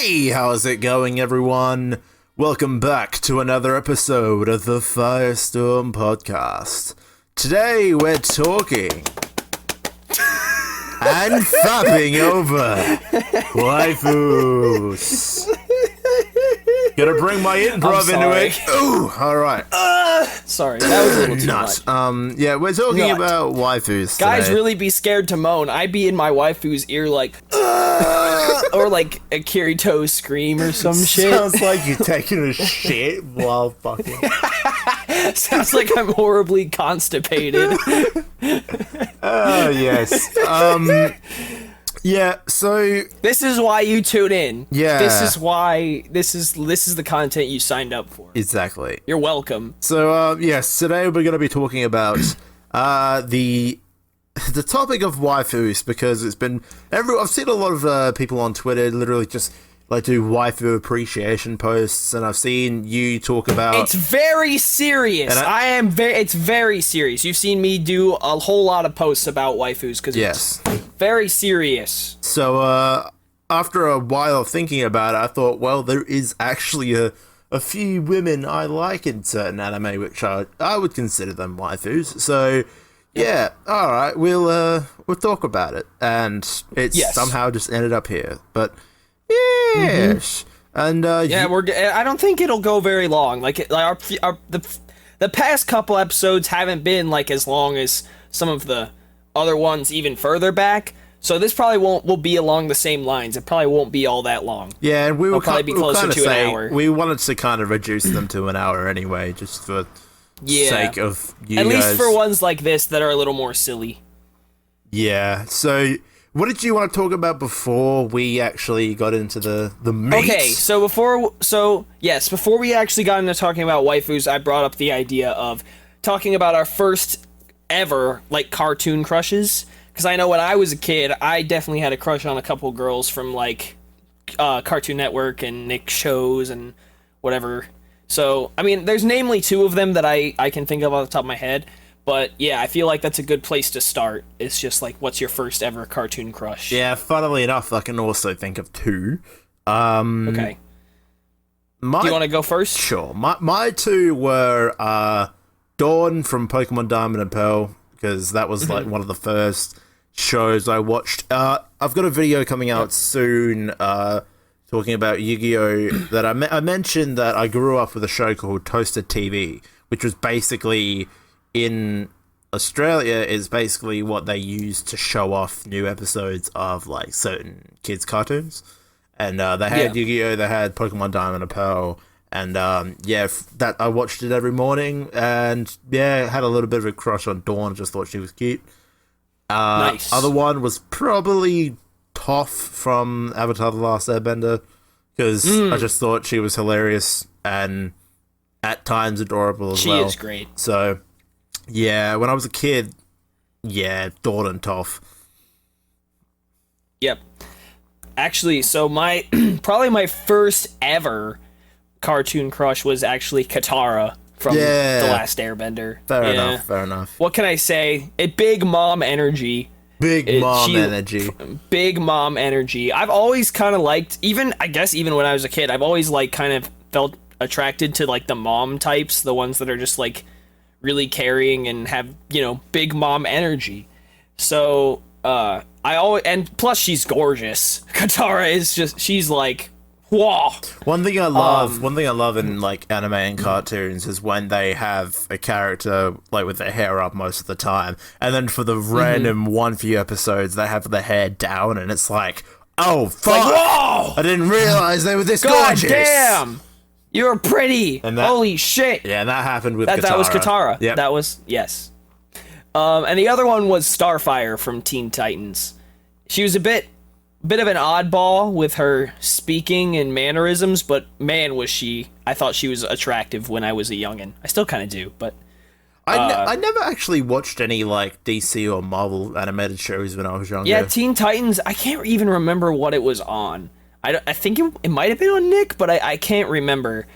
Hey, how's it going, everyone? Welcome back to another episode of the FireStorm podcast. Today we're talking and fapping over waifus. Gonna bring my improv into it. Ooh, alright. Sorry, that was a little too much. Yeah, we're talking about waifus today. Guys really be scared to moan. I'd be in my waifu's ear like, or like a Kirito scream or some shit. Sounds like you're taking a shit while fucking. Sounds like I'm horribly constipated. Oh, yes. Yeah, so this is why you tune in. Yeah. This is why this is the content you signed up for. Exactly. You're welcome. So yes, today we're going to be talking about the topic of waifus, because it's been I've seen a lot of people on Twitter literally just like do waifu appreciation posts, and I've seen you talk about. It's very serious. It's very serious. You've seen me do a whole lot of posts about waifus because it's very serious. So after a while of thinking about it, I thought, well, there is actually a few women I like in certain anime which I would consider them waifus. So yeah, all right, we'll talk about it, and it somehow just ended up here, but. Yes, and I don't think it'll go very long. The past couple episodes haven't been like as long as some of the other ones even further back. So this probably will be along the same lines. It probably won't be all that long. Yeah, and It'll probably be closer to an hour. We wanted to kind of reduce them to an hour anyway, just for sake of you guys. At least for ones like this that are a little more silly. Yeah. So. What did you want to talk about before we actually got into the meat? Okay, so before we actually got into talking about waifus, I brought up the idea of talking about our first ever like cartoon crushes, because I know when I was a kid, I definitely had a crush on a couple girls from like Cartoon Network and Nick shows and whatever. So I mean, there's namely two of them that I can think of off the top of my head. But yeah, I feel like that's a good place to start. It's just like, what's your first ever cartoon crush? Yeah, funnily enough, I can also think of two. Okay. Do you want to go first? Sure. My two were Dawn from Pokemon Diamond and Pearl, because that was like one of the first shows I watched. I've got a video coming out soon talking about Yu-Gi-Oh! That I mentioned that I grew up with a show called Toasted TV, which was basically... in Australia is basically what they use to show off new episodes of like certain kids' cartoons, and they had Yu-Gi-Oh, they had Pokemon Diamond and Pearl, and that I watched it every morning, and had a little bit of a crush on Dawn. Just thought she was cute. Nice. Other one was probably Toph from Avatar: The Last Airbender, because I just thought she was hilarious and at times adorable as well. She is great. So. Yeah, when I was a kid, Dawn and Toph. Yep. Actually, so my probably my first ever cartoon crush was actually Katara from The Last Airbender. Fair enough. What can I say? Big mom energy. Big mom energy. I've always kind of liked, even when I was a kid, I've always like kind of felt attracted to like the mom types, the ones that are just like really caring and have, big mom energy. So, and plus she's gorgeous. Katara is she's like, whoa. One thing I love in like anime and cartoons is when they have a character like with their hair up most of the time, and then for the random one few episodes they have their hair down, and it's like, oh fuck, like, whoa! I didn't realize they were this God gorgeous. Damn! You're pretty. And holy shit. Yeah, that happened with Katara. That was Katara. Yep. That was, yes. And the other one was Starfire from Teen Titans. She was a bit of an oddball with her speaking and mannerisms, but man, I thought she was attractive when I was a youngin'. I still kind of do, but... I never actually watched any like DC or Marvel animated shows when I was younger. Yeah, Teen Titans, I can't even remember what it was on. I think it might have been on Nick, but I can't remember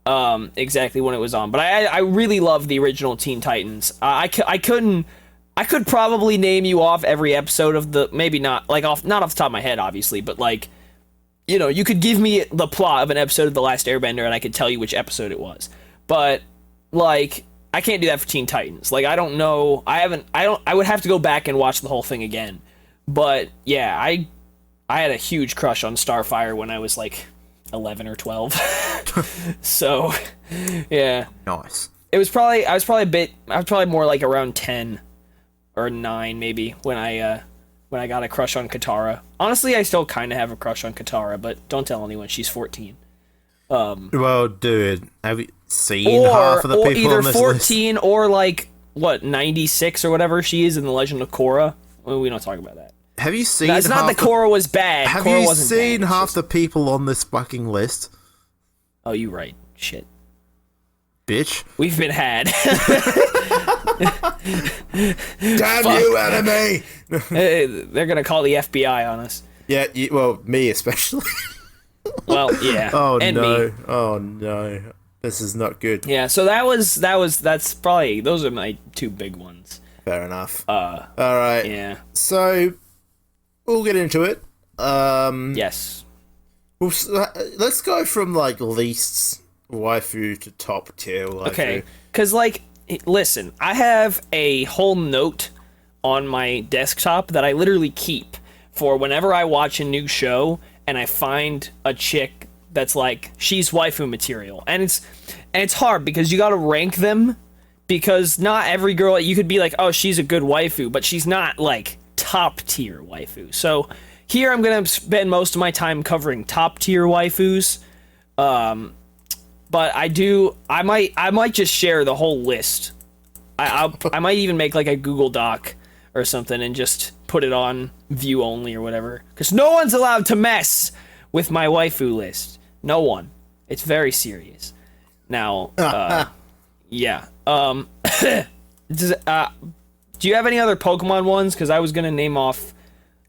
exactly when it was on. But I really love the original Teen Titans. I could probably name you off every episode of maybe not like not off the top of my head, obviously, but like you know, you could give me the plot of an episode of The Last Airbender and I could tell you which episode it was. But like, I can't do that for Teen Titans. Like, I don't know. I would have to go back and watch the whole thing again. But yeah, I had a huge crush on Starfire when I was like 11 or 12. So, yeah. Nice. I was probably more like around 10 or 9 maybe when I got a crush on Katara. Honestly, I still kind of have a crush on Katara, but don't tell anyone, she's 14. Well, dude, have you seen half of the people either on this 14 list? or like what 96 or whatever she is in the Legend of Korra. Well, we don't talk about that. Have you seen? It's not that Korra was bad. Have Korra you wasn't seen bad. half the people on this fucking list? Oh, you right. Shit. Bitch. We've been had. Damn you, enemy! They're gonna call the FBI on us. Yeah, well, me especially. Well, yeah. Oh and no! Me. Oh no! This is not good. Yeah. So that's probably, those are my 2 big ones. Fair enough. All right. Yeah. So we'll get into it. Yes. Let's go from like least waifu to top tier waifu. Okay. Because like, listen, I have a whole note on my desktop that I literally keep for whenever I watch a new show and I find a chick that's like, she's waifu material. And it's hard because you gotta rank them, because not every girl, you could be like, oh, she's a good waifu, but she's not like top tier waifu. So here I'm gonna spend most of my time covering top tier waifus. But I might just share the whole list. I might even make like a Google Doc or something and just put it on view only or whatever. Because no one's allowed to mess with my waifu list. No one. It's very serious. Now, yeah. Do you have any other Pokemon ones? Because I was gonna name off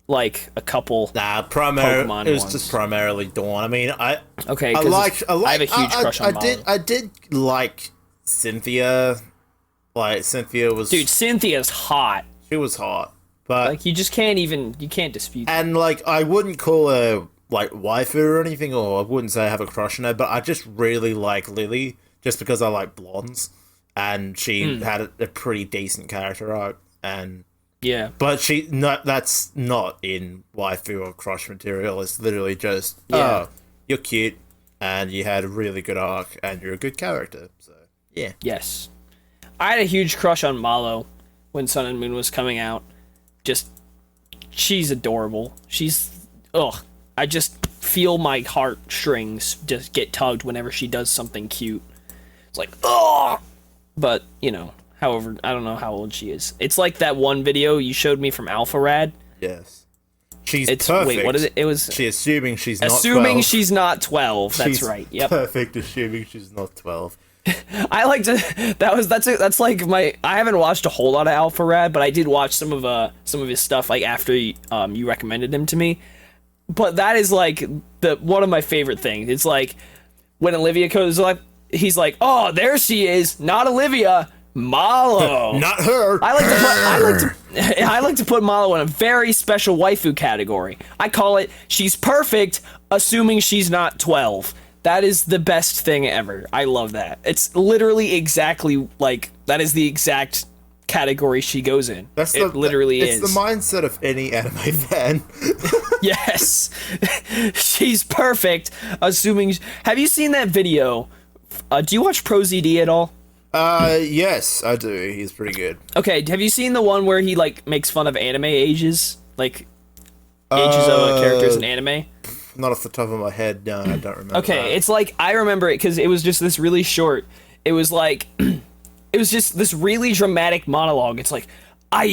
like a couple. Pokemon it was ones. just primarily Dawn. I mean, I have a huge crush on Malo. I did like Cynthia. Like Cynthia was. Dude, Cynthia's hot. She was hot, but Like, you can't dispute that. and like I wouldn't call her like waifu or anything, or I wouldn't say I have a crush on her, but I just really like Lily just because I like blondes, and she had a pretty decent character arc, and Yeah. but that's not in waifu or crush material. It's literally just Yeah. oh, you're cute and you had a really good arc and you're a good character. So yeah. Yes. I had a huge crush on Malo when Sun and Moon was coming out. Just, she's adorable. I just feel my heartstrings just get tugged whenever she does something cute. It's like, ugh! But, you know, however, I don't know how old she is. It's like that one video you showed me from Alpha Rad. Yes. She's perfect. Wait, what is it? It was She's assuming she's not 12. assuming she's not 12. That's She's right. Yep. perfect assuming she's not 12. I like to. That's like my. I haven't watched a whole lot of Alpha Rad, but I did watch some of his stuff like after you recommended him to me. But that is like one of my favorite things. It's like when Olivia goes like, he's like, oh, there she is, not Olivia, Malo. Not her. I like to put Malo in a very special waifu category. I call it she's perfect, assuming she's not 12. That is the best thing ever. I love that. It's literally exactly like that is the exact category she goes in. It's the mindset of any anime fan. Yes. She's perfect, assuming. Have you seen that video? Do you watch ProZD at all? Yes, I do. He's pretty good. Okay, have you seen the one where he like makes fun of anime ages? Like ages of characters in anime? Not off the top of my head, no, I don't remember. Okay, that. it's like, I remember it because it was just this really short. It was like, it was just this really dramatic monologue. It's like, I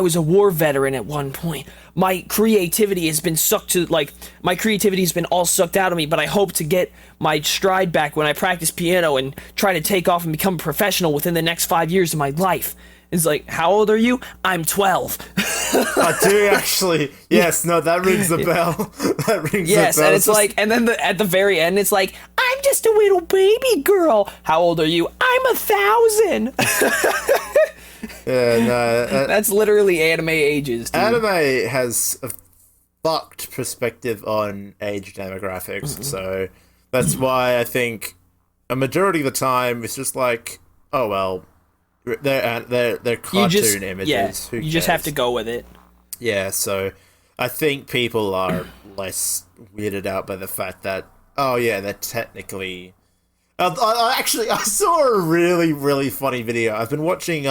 was a war veteran at one point. My creativity has been all sucked out of me, but I hope to get my stride back when I practice piano and try to take off and become a professional within the next 5 years of my life. It's like, how old are you? I'm 12. I do actually. Yes, no, that rings a bell. That rings a bell. Yes, and it's like, and then at the very end, it's like, I'm just a little baby girl. How old are you? I'm 1,000. Yeah, no. That's literally anime ages, dude. Anime has fucked perspective on age demographics. So that's why I think a majority of the time it's just like, oh well, they're cartoon images. Yeah, Who you just have cares? to go with it. Yeah, so I think people are less weirded out by the fact that, oh yeah, they're technically. I saw a really, really funny video. I've been watching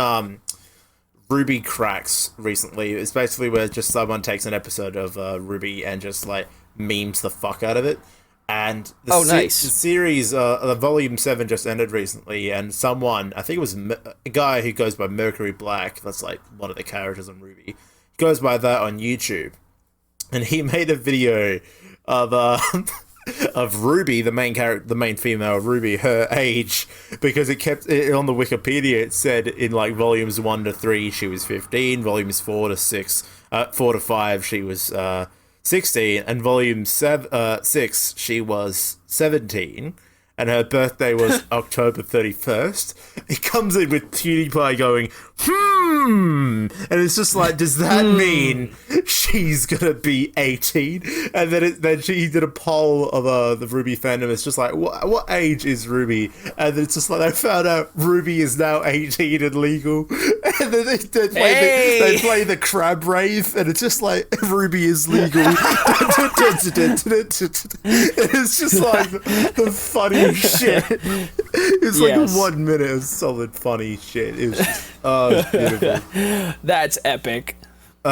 Ruby Cracks recently. It's basically where just someone takes an episode of Ruby and just like memes the fuck out of it. And nice. The series, the volume 7 just ended recently, and someone, I think it was a guy who goes by Mercury Black, that's like one of the characters on Ruby, goes by that on YouTube, and he made a video of of Ruby, the main character, the main female of Ruby, her age, because it on the Wikipedia it said in like volumes 1 to 3 she was 15, volumes 4 to 5 she was 16, and volume 6 she was 17, and her birthday was October 31st. It comes in with PewDiePie going, and it's just like, does that mean she's gonna be 18? And then she did a poll of the Ruby fandom. It's just like, what age is Ruby? And it's just like, they found out Ruby is now 18 and legal. And then they play the crab rave, and it's just like, Ruby is legal. And it's just like the funny shit. It's like 1 minute of solid funny shit. It was just, it's beautiful. That's epic. It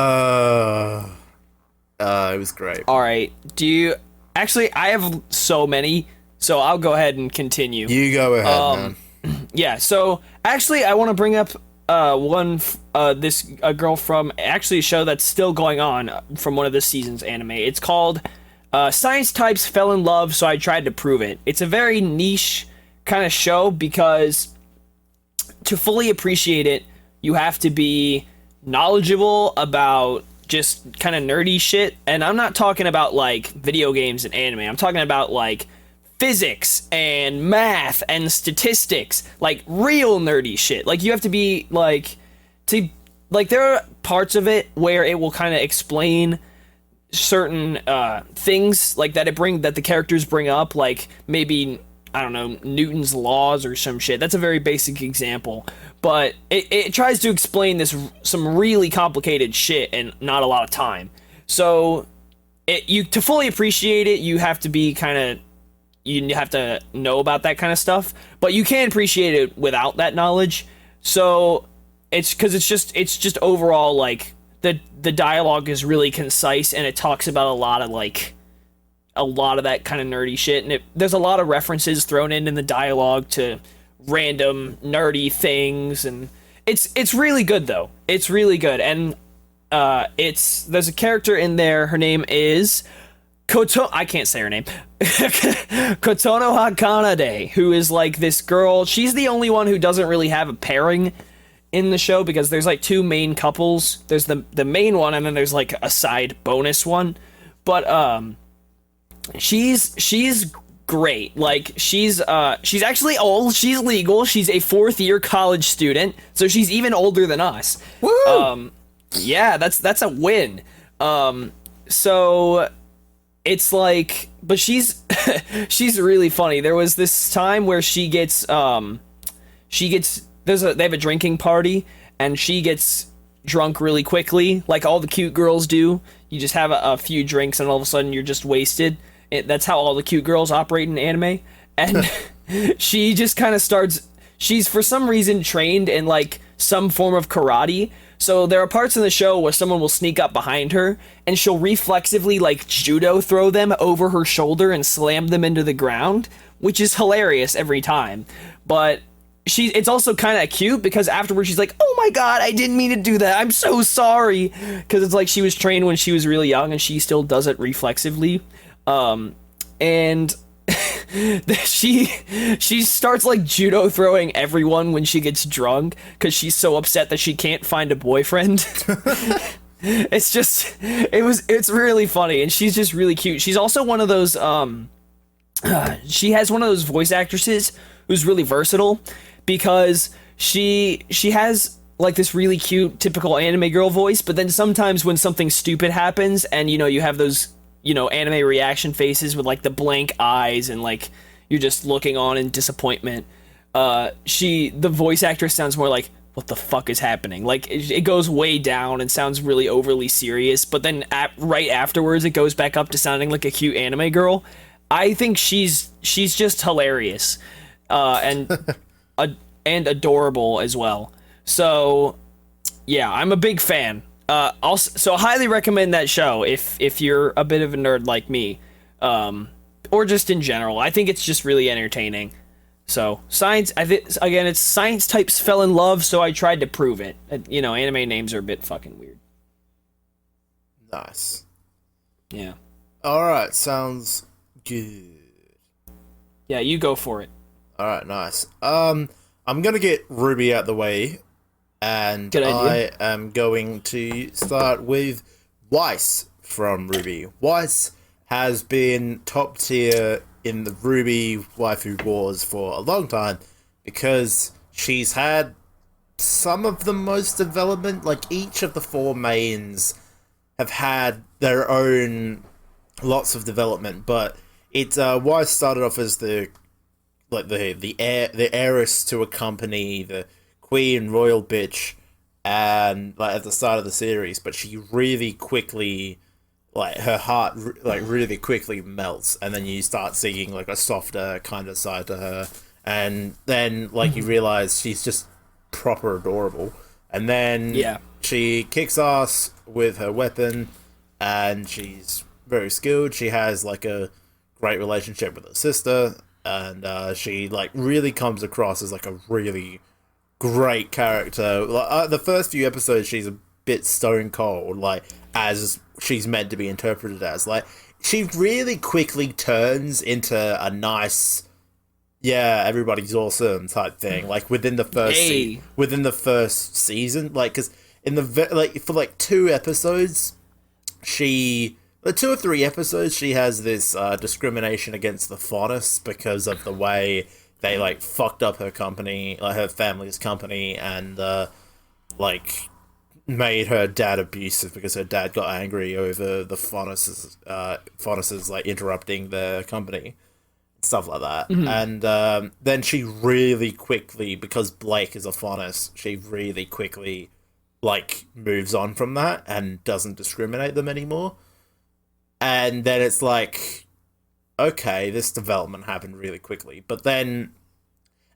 was great. All right. Actually, I have so many, so I'll go ahead and continue. You go ahead, man. Yeah, so actually I want to bring up a girl from actually a show that's still going on from one of this season's anime. It's called Science Types Fell in Love, So I Tried to Prove It. It's a very niche kind of show because to fully appreciate it, you have to be knowledgeable about just kind of nerdy shit. And I'm not talking about like video games and anime. I'm talking about like physics and math and statistics, like real nerdy shit. Like you have to be like there are parts of it where it will kind of explain certain things like that the characters bring up, like maybe, I don't know, Newton's laws or some shit. That's a very basic example, but it tries to explain some really complicated shit in not a lot of time. So to fully appreciate it, you have to be you have to know about that kind of stuff, but you can appreciate it without that knowledge. So it's just overall like the dialogue is really concise, and it talks about a lot of that kind of nerdy shit, and there's a lot of references thrown in the dialogue to random nerdy things, and it's really good though. It's really good, and there's a character in there. Her name is I can't say her name. Kotono Hakanade, who is like this girl. She's the only one who doesn't really have a pairing in the show because there's like two main couples. There's the main one, and then there's like a side bonus one. But she's great. Like she's actually old. She's legal. She's a 4th year college student, so she's even older than us. Woo! Yeah, that's a win. So it's like, but she's she's really funny. There was this time where they have a drinking party, and she gets drunk really quickly, like all the cute girls do. You just have a few drinks, and all of a sudden you're just wasted. That's how all the cute girls operate in anime. And she just kind of starts. She's for some reason trained in like some form of karate. So there are parts in the show where someone will sneak up behind her, and she'll reflexively like judo throw them over her shoulder and slam them into the ground, which is hilarious every time. But it's also kind of cute because afterwards she's like, "Oh my god, I didn't mean to do that. I'm so sorry." Because it's like she was trained when she was really young, and she still does it reflexively. And she starts like judo throwing everyone when she gets drunk because she's so upset that she can't find a boyfriend. It's really funny, and she's just really cute. She's also one of those she has one of those voice actresses who's really versatile because she has like this really cute typical anime girl voice, but then sometimes when something stupid happens and you have those anime reaction faces with like the blank eyes and like you're just looking on in disappointment, the voice actress sounds more like, what the fuck is happening? Like it goes way down and sounds really overly serious, but then right afterwards it goes back up to sounding like a cute anime girl. I think she's just hilarious, and adorable as well. So yeah, I'm a big fan. So I highly recommend that show if you're a bit of a nerd like me, or just in general. I think it's just really entertaining. So science, again, it's science types fell in love, so I tried to prove it. Anime names are a bit fucking weird. Nice. Yeah. All right, sounds good. Yeah, you go for it. All right, nice. I'm gonna get Ruby out the way, and Good idea. I am going to start with Weiss from Ruby. Weiss has been top tier in the Ruby waifu wars for a long time because she's had some of the most development. Like each of the four mains have had their own lots of development, but Weiss started off as the heiress to a company, the queen royal bitch, and like at the start of the series, but she really quickly, like her heart really quickly melts, and then you start seeing like a softer kind of side to her, and then like you realize she's just proper adorable, and then she kicks ass with her weapon, and she's very skilled. She has like a great relationship with her sister, and she like really comes across as like a really great character. Like the first few episodes, she's a bit stone cold, like as she's meant to be interpreted as. Like she really quickly turns into a nice, yeah, everybody's awesome type thing. Like within the first season, like because in the for like 2 episodes, the 2 or 3 episodes, she has this discrimination against the Faunus because of the way they like fucked up her company, like her family's company, and like made her dad abusive because her dad got angry over the Faunus's like interrupting their company, stuff like that. And then she really quickly, because Blake is a Faunus, she really quickly like moves on from that and doesn't discriminate them anymore. And then it's like, okay, this development happened really quickly. But then,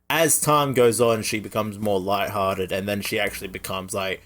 as time goes on, she becomes more lighthearted, and then she actually becomes, like,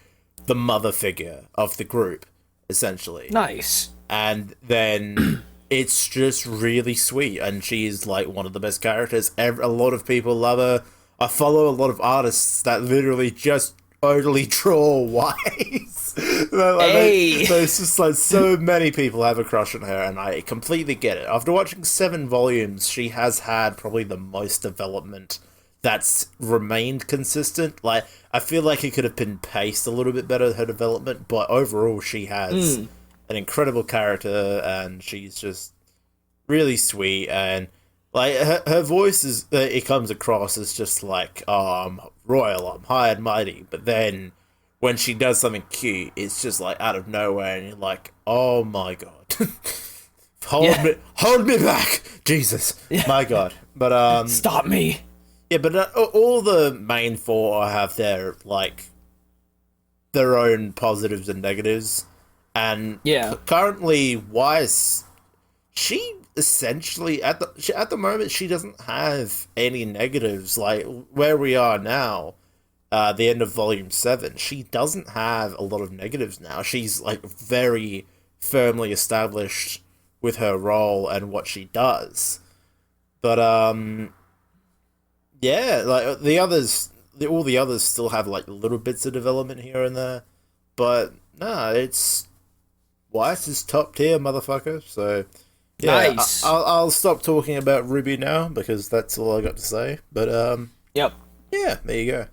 the mother figure of the group, essentially. Nice. And then it's just really sweet, and she's, like, one of the best characters. A lot of people love her. I follow a lot of artists that literally just totally draw Weiss. There's just like so many people have a crush on her, and I completely get it. After watching 7 volumes, she has had probably the most development that's remained consistent. Like I feel like it could have been paced a little bit better, her development, but overall she has an incredible character, and she's just really sweet, and like her voice is, it comes across as just like, oh, I'm royal, I'm high and mighty, but then when she does something cute, it's just like out of nowhere, and you're like, oh my god, hold me back, Jesus, my god. But stop me. Yeah, but all the main 4 have their like their own positives and negatives, and currently Weiss, she essentially at the moment she doesn't have any negatives. Like where we are now, the end of volume 7, she doesn't have a lot of negatives now. She's like very firmly established with her role and what she does. But yeah, like all the others still have like little bits of development here and there, but no, it's Weiss is top tier, motherfucker. So yeah, nice. I'll stop talking about Ruby now because that's all I got to say. But yep. Yeah, there you go.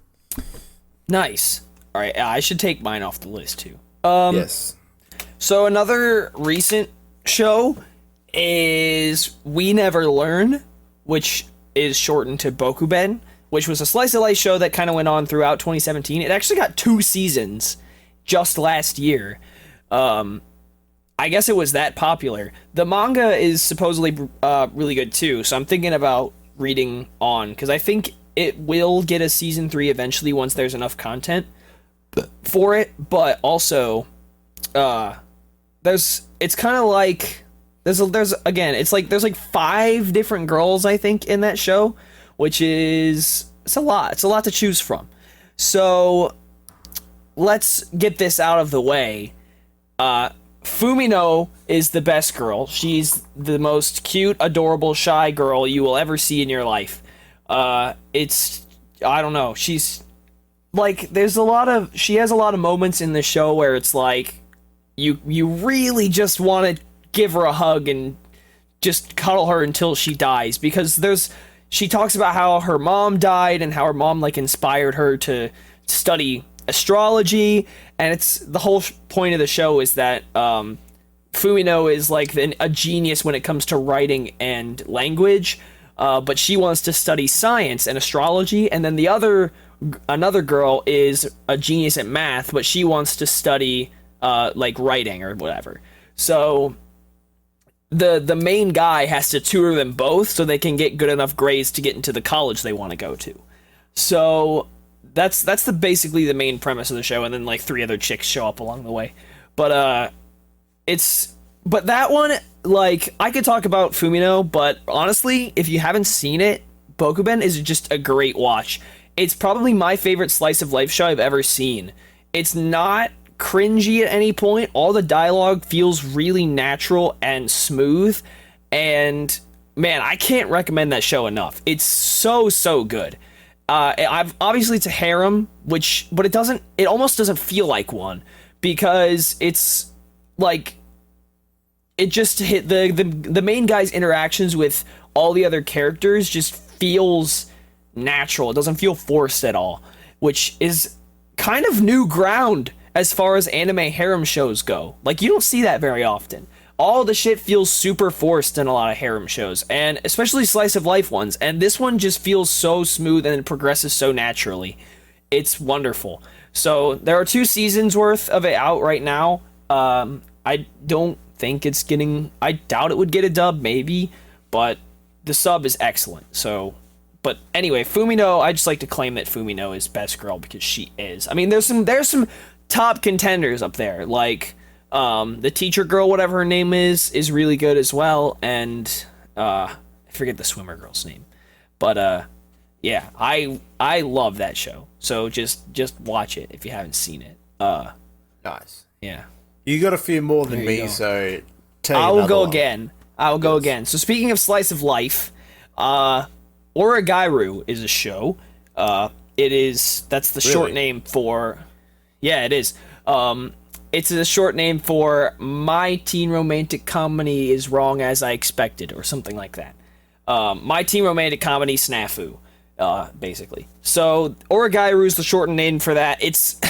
Nice. All right, I should take mine off the list too. Yes. So another recent show is We Never Learn, which is shortened to Bokuben. which was a slice of life show that kind of went on throughout 2017. It actually got 2 seasons just last year. I guess it was that popular. The manga is supposedly really good too, so I'm thinking about reading on, because I think it will get a season 3 eventually once there's enough content for it. But also, it's kind of like there's like 5 different girls, I think, in that show, which is it's a lot to choose from. So let's get this out of the way. Fumino is the best girl. She's the most cute, adorable, shy girl you will ever see in your life. I don't know. She's like, she has a lot of moments in the show where it's like, you really just want to give her a hug and just cuddle her until she dies, because she talks about how her mom died and how her mom like inspired her to study astrology, and it's the whole point of the show is that Fumino is like a genius when it comes to writing and language, but she wants to study science and astrology, and then another girl is a genius at math, but she wants to study like writing or whatever. So the main guy has to tutor them both so they can get good enough grades to get into the college they want to go to. So that's basically the main premise of the show, and then like 3 other chicks show up along the way. But that one, like, I could talk about Fumino, but honestly, if you haven't seen it, Bokuben is just a great watch. It's probably my favorite slice of life show I've ever seen. It's not cringy at any point. All the dialogue feels really natural and smooth, and man, I can't recommend that show enough. It's so good. Obviously it's a harem, but it almost doesn't feel like one, because it's like, it just hit the main guy's interactions with all the other characters just feels natural. It doesn't feel forced at all, which is kind of new ground as far as anime harem shows go. Like, you don't see that very often. All the shit feels super forced in a lot of harem shows, and especially slice of life ones, and this one just feels so smooth and it progresses so naturally. It's wonderful. So there are 2 seasons worth of it out right now. I don't think I doubt it would get a dub, maybe, but the sub is excellent. So, but anyway, Fumino, I just like to claim that Fumino is best girl because she is. I mean, there's some top contenders up there, like the teacher girl, whatever her name is really good as well, and I forget the swimmer girl's name, but yeah, I love that show. So just watch it if you haven't seen it. Nice. Yeah. You got a few more than me, so I will go again. So speaking of slice of life, Origairu is a show. That's the short name for. Yeah, it is. It's a short name for My Teen Romantic Comedy is Wrong as I Expected, or something like that. My Teen Romantic Comedy Snafu, basically. So Origairu is the shortened name for that. It's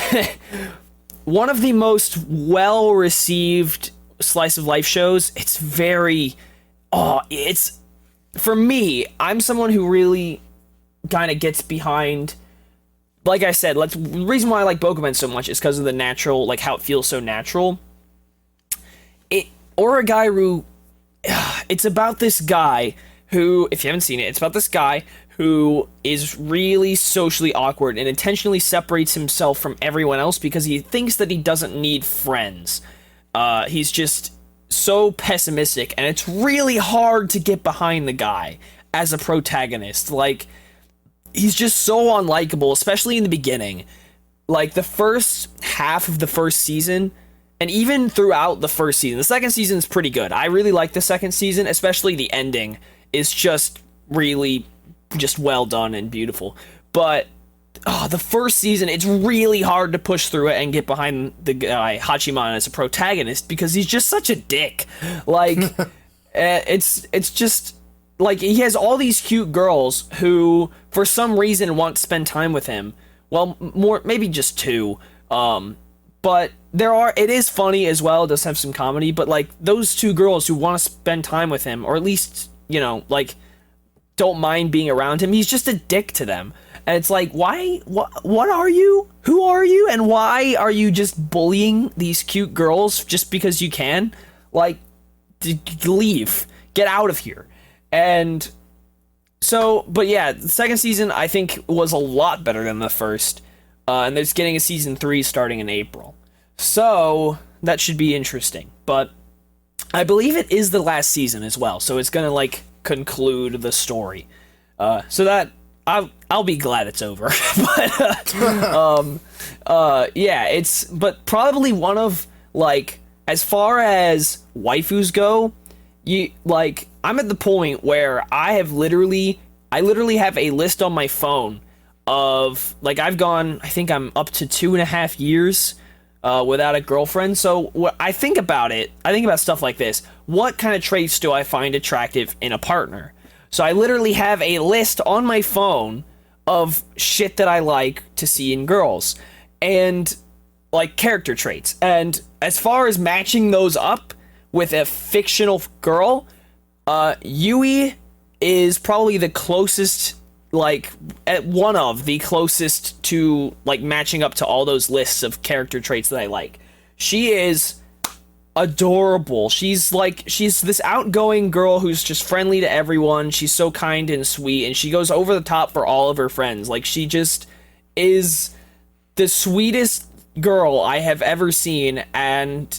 one of the most well-received slice of life shows. It's very, for me, I'm someone who really kind of gets behind. Like I said, the reason why I like Bokuben so much is because of the natural, like how it feels so natural. Origairu, it's about this guy who, if you haven't seen it, it's about this guy who is really socially awkward and intentionally separates himself from everyone else because he thinks that he doesn't need friends. He's just so pessimistic, and it's really hard to get behind the guy as a protagonist. Like, he's just so unlikable, especially in the beginning. Like, the first half of the first season, and even throughout the first season. The second season is pretty good. I really like the second season, especially the ending is just really just well done and beautiful. But the first season, it's really hard to push through it and get behind the guy Hachiman as a protagonist because he's just such a dick. Like, it's just like, he has all these cute girls who for some reason want to spend time with him. Well, maybe just 2. But it is funny as well. It does have some comedy, but like, those 2 girls who want to spend time with him, or at least, like, don't mind being around him, he's just a dick to them. And it's like, why? What are you? Who are you? And why are you just bullying these cute girls just because you can? Like, leave. Get out of here. And so, but yeah, the second season I think was a lot better than the first. And there's getting a season 3 starting in April. So that should be interesting. But I believe it is the last season as well. So it's going to like conclude the story. So that I'll be glad it's over. But yeah, it's but probably one of like as far as waifus go, I'm at the point where I literally have a list on my phone of like I think I'm up to 2.5 years without a girlfriend. So what I think about stuff like this. What kind of traits do I find attractive in a partner? So I literally have a list on my phone of shit that I like to see in girls and like character traits. And as far as matching those up with a fictional girl, Yui is probably the closest, like one of the closest to like matching up to all those lists of character traits that I like. She is adorable. She's this outgoing girl who's just friendly to everyone. She's so kind and sweet, and she goes over the top for all of her friends. Like, she just is the sweetest girl I have ever seen, and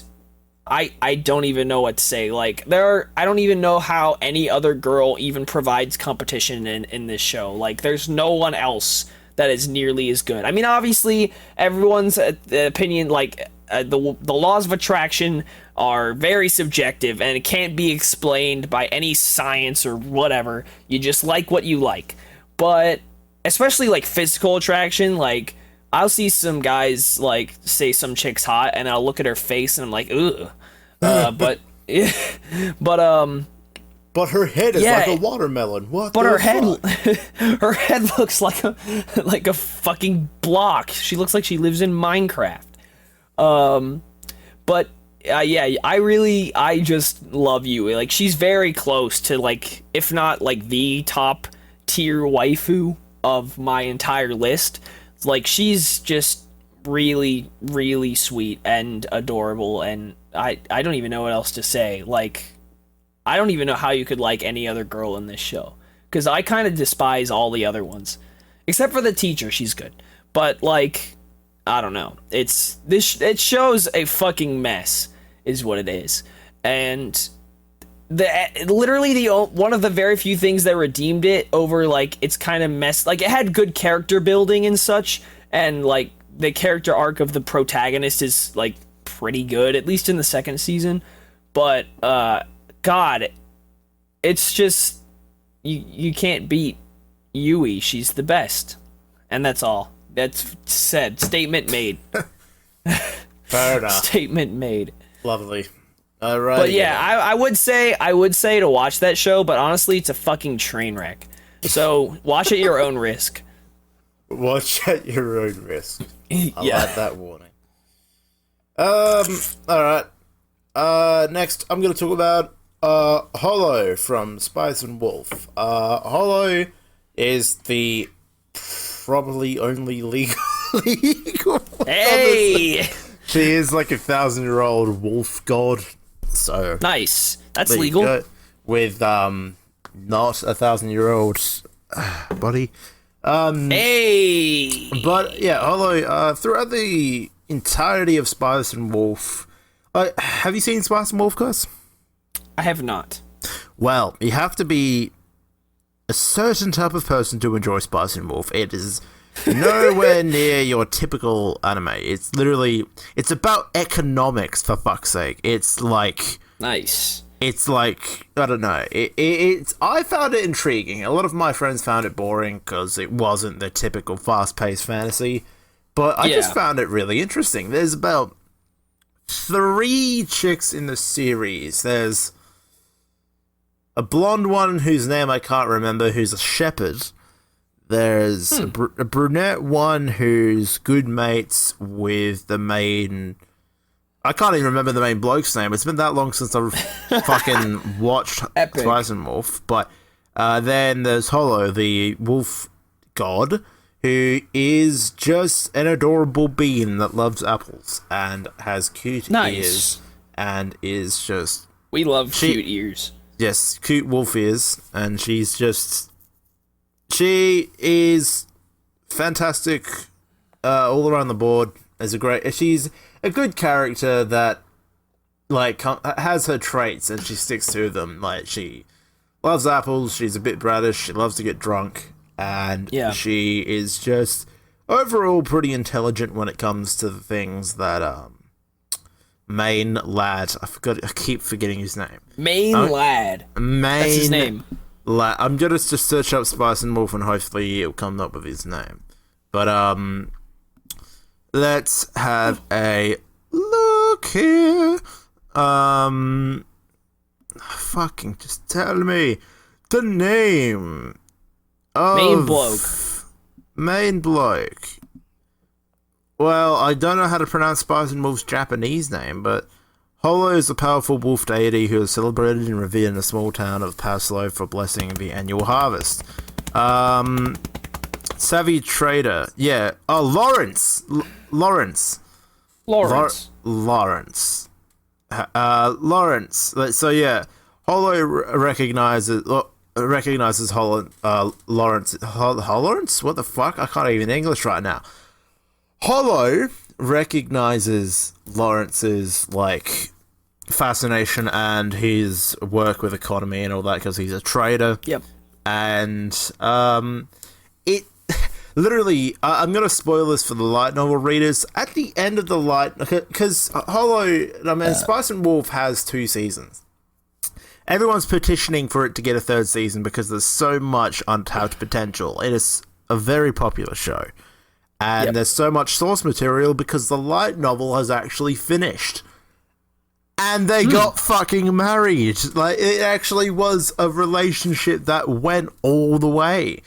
I don't even know what to say. Like, I don't even know how any other girl even provides competition in this show. Like, there's no one else that is nearly as good. I mean, obviously, everyone's opinion, like, the laws of attraction are very subjective, and it can't be explained by any science or whatever. You just like what you like. But especially like physical attraction, like I'll see some guys like say some chick's hot, and I'll look at her face and I'm like, ugh. But her head is like a watermelon. What? But her head looks like a fucking block. She looks like she lives in Minecraft. But yeah, I just love Yui. Like, she's very close to, like, if not like the top tier waifu of my entire list. Like, she's just really, really sweet and adorable, and I don't even know what else to say. Like, I don't even know how you could like any other girl in this show, because I kind of despise all the other ones, except for the teacher. She's good, but like, I don't know. It shows a fucking mess, is what it is, and literally one of the very few things that redeemed it over like it's kind of mess. Like, it had good character building and such, and like the character arc of the protagonist is like pretty good, at least in the second season. But God, it's just you can't beat Yui. She's the best, and that's all. That's said. Statement made. Fair enough. Statement made. Lovely. All right. But yeah, I would say to watch that show, but honestly, it's a fucking train wreck. So watch at your own risk. Watch at your own risk. I like that warning. All right. Next, I'm going to talk about Hollow from Spice and Wolf. Hollow is the probably only legal. Hey! She is like 1,000-year-old wolf god. So nice. That's legal. With not 1,000-year-old body. Hey! But yeah, Hollow, throughout the entirety of Spice and Wolf, have you seen Spice and Wolf, Gus? I have not. Well, you have to be a certain type of person to enjoy Spice and Wolf. It is nowhere near your typical anime. It's about economics, for fuck's sake. It's like... Nice. It's like, I don't know. I found it intriguing. A lot of my friends found it boring because it wasn't the typical fast-paced fantasy. But I just found it really interesting. There's about 3 chicks in the series. There's a blonde one whose name I can't remember, who's a shepherd. There's a brunette one who's good mates with the main... I can't even remember the main bloke's name. It's been that long since I've fucking watched Spice and Wolf. But then there's Hollow, the wolf god, who is just an adorable bean that loves apples and has cute ears and is just... We love cute ears. Yes, cute wolf ears, and she's just... She is fantastic all around the board. She's a good character that like has her traits and she sticks to them. Like, she loves apples, she's a bit bratish, she loves to get drunk, and she is just overall pretty intelligent when it comes to the things that main lad, I keep forgetting his name. Lad. That's his name. Lad. I'm gonna just search up Spice and Wolf and hopefully it'll come up with his name. But let's have a look here. Fucking just tell me the name of main bloke. Well, I don't know how to pronounce Spice and Wolf's Japanese name, but Holo is a powerful wolf deity who is celebrated and revered in the small town of Paslow for blessing the annual harvest. Savvy trader, yeah. Oh, Lawrence. Lawrence. So yeah, Holo recognizes Lawrence. Lawrence? What the fuck? I can't even English right now. Holo recognizes Lawrence's like fascination and his work with economy and all that because he's a trader. Yep. And it literally, I'm gonna spoil this for the light novel readers. At the end of the light, because Spice and Wolf has 2 seasons. Everyone's petitioning for it to get a 3rd season because there's so much untapped potential. It is a very popular show. And there's so much source material because the light novel has actually finished. And they got fucking married. Like, it actually was a relationship that went all the way.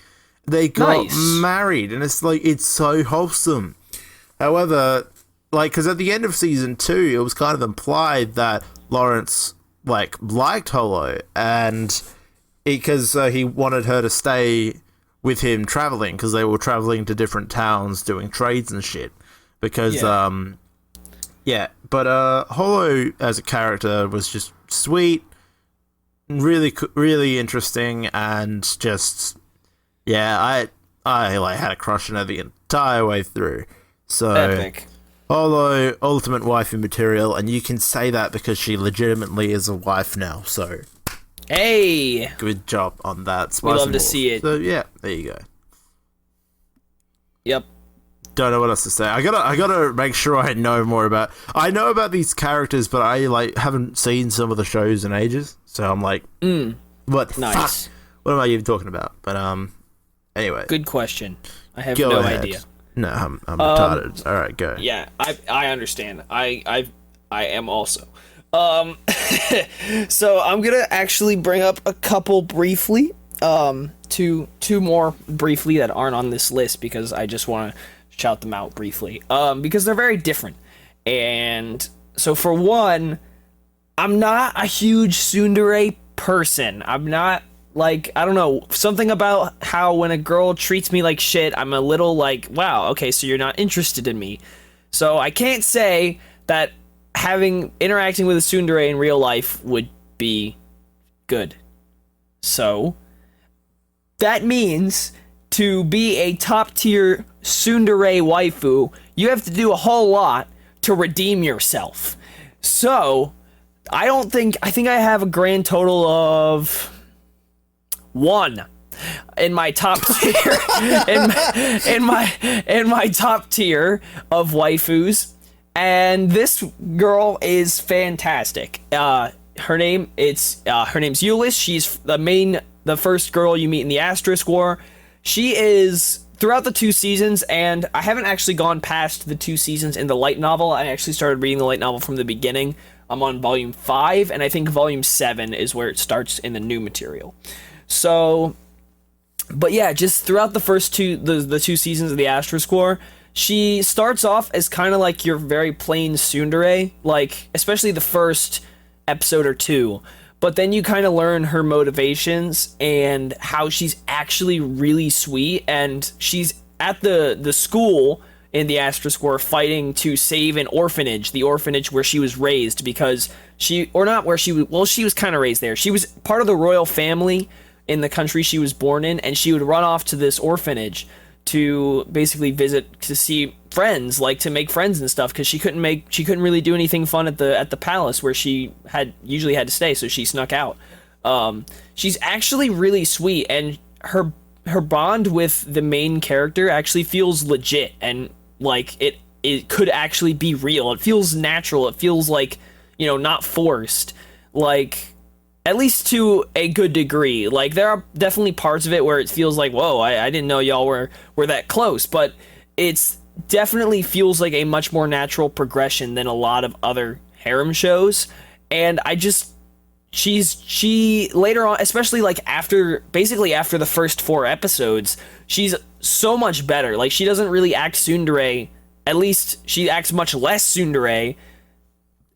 They got married, and it's like, it's so wholesome. However, like, because at the end of season 2, it was kind of implied that Lawrence, like, liked Holo, and because he wanted her to stay with him traveling, because they were traveling to different towns doing trades and shit. Because, but Holo as a character was just sweet, really, really interesting, and just, I like had a crush on her the entire way through. So, epic. Holo, ultimate waifu material, and you can say that because she legitimately is a wife now, so... Hey! Good job on that. We love to see it. So, yeah, there you go. Yep. Don't know what else to say. I gotta make sure I know more about... I know about these characters, but I, like, haven't seen some of the shows in ages, so I'm like... What the fuck? What am I even talking about? But, anyway. Good question. I have no idea. No, I'm retarded. Alright, go. Yeah, I understand. I am also. So I'm gonna actually bring up a couple briefly, two more briefly that aren't on this list because I just want to shout them out briefly, because they're very different. And so for one, I'm not a huge tsundere person. I'm not, like, I don't know, something about how when a girl treats me like shit, I'm a little like, wow, okay, so you're not interested in me. So I can't say that interacting with a tsundere in real life would be good. So that means to be a top tier tsundere waifu, you have to do a whole lot to redeem yourself. So I think I have a grand total of 1 in my top tier in my top tier of waifus. And this girl is fantastic. Her name's Euless. She's the first girl you meet in the Asterisk War. She is throughout the 2 seasons, and I haven't actually gone past the 2 seasons in the light novel. I actually started reading the light novel from the beginning. I'm on volume 5, and I think volume 7 is where it starts in the new material. So, but yeah, just throughout the first the 2 seasons of the Asterisk War, she starts off as kind of like your very plain tsundere, like, especially the first episode or 2. But then you kind of learn her motivations and how she's actually really sweet, and she's at the school in the Asterisk War fighting to save an orphanage, the orphanage where she was raised, because she was kind of raised there. She was part of the royal family in the country she was born in, and she would run off to this orphanage to basically visit, to see friends, like to make friends and stuff, because she couldn't really do anything fun at the palace where she usually had to stay, so she snuck out. She's actually really sweet, and her bond with the main character actually feels legit, and like it could actually be real. It feels natural. It feels like, you know, not forced, like, at least to a good degree. Like, there are definitely parts of it where it feels like, whoa, I didn't know y'all were that close, but it's definitely feels like a much more natural progression than a lot of other harem shows. And she later on, especially like after the first 4 episodes, she's so much better. Like, she doesn't really act tsundere, at least she acts much less tsundere,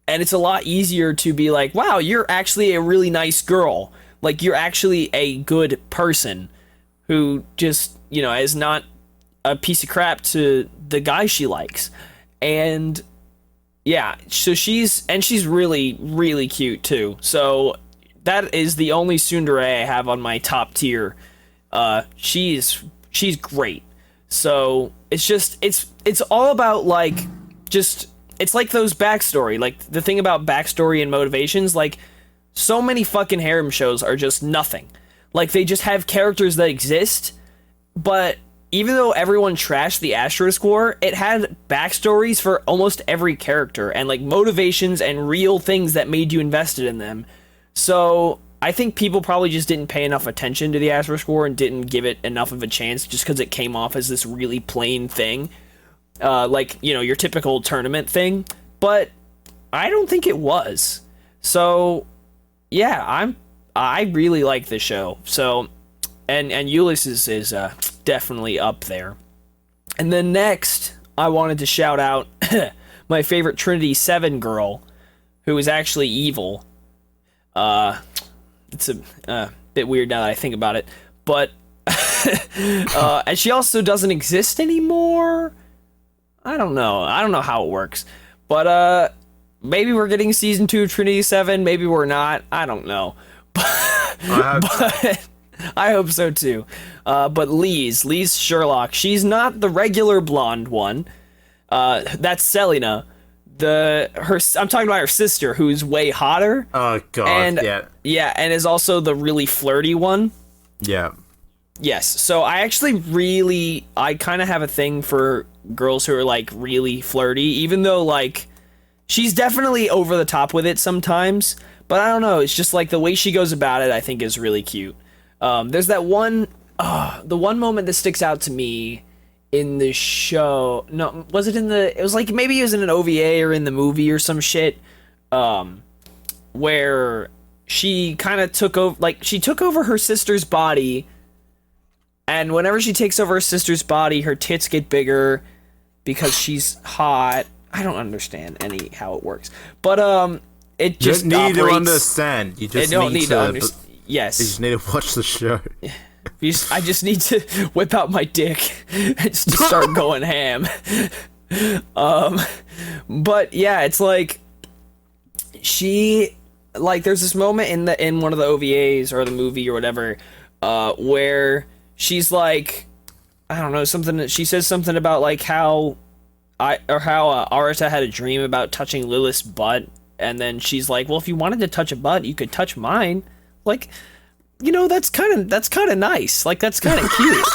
and it's a lot easier to be like, wow, you're actually a really nice girl. Like, you're actually a good person who just, you know, is not a piece of crap to the guy she likes. And yeah, so she's really, really cute too. So that is the only tsundere I have on my top tier. She's great. So it's all about like, just, it's like those backstory, like the thing about backstory and motivations, like so many fucking harem shows are just nothing. Like, they just have characters that exist, but even though everyone trashed the Asterisk War, it had backstories for almost every character, and like motivations and real things that made you invested in them. So I think people probably just didn't pay enough attention to the Asterisk War and didn't give it enough of a chance, just because it came off as this really plain thing. Like, you know, your typical tournament thing, but I don't think it was. So yeah, I really like this show. So, and Ulysses is definitely up there. And then next, I wanted to shout out my favorite Trinity 7 girl, who is actually evil. It's a bit weird now that I think about it, but and she also doesn't exist anymore. I don't know how it works, but maybe we're getting season 2 of Trinity 7, maybe we're not, I don't know. But I hope so too. But Lise Sherlock, she's not the regular blonde one. That's Selena. I'm talking about her sister, who's way hotter. Oh god, and, yeah. Yeah, and is also the really flirty one. Yeah. Yes, so I kind of have a thing for girls who are, like, really flirty, even though, like, she's definitely over the top with it sometimes, but I don't know, it's just, like, the way she goes about it, I think, is really cute. There's that the one moment that sticks out to me in the show, no, was it it was, like, maybe it was in an OVA or in the movie or some shit, where she kind of took over her sister's body. And whenever she takes over her sister's body, her tits get bigger because she's hot. I don't understand how it works, but it just you don't need operates. to understand. You just need to understand. Yes, you just need to watch the show. I just need to whip out my dick and just start going ham. But yeah, it's like there's this moment in one of the OVAs or the movie or whatever, where she's like, I don't know, she says something about like how Arata had a dream about touching Lilith's butt, and then she's like, well, if you wanted to touch a butt, you could touch mine. Like, you know, that's kind of nice. Like, that's kind of cute.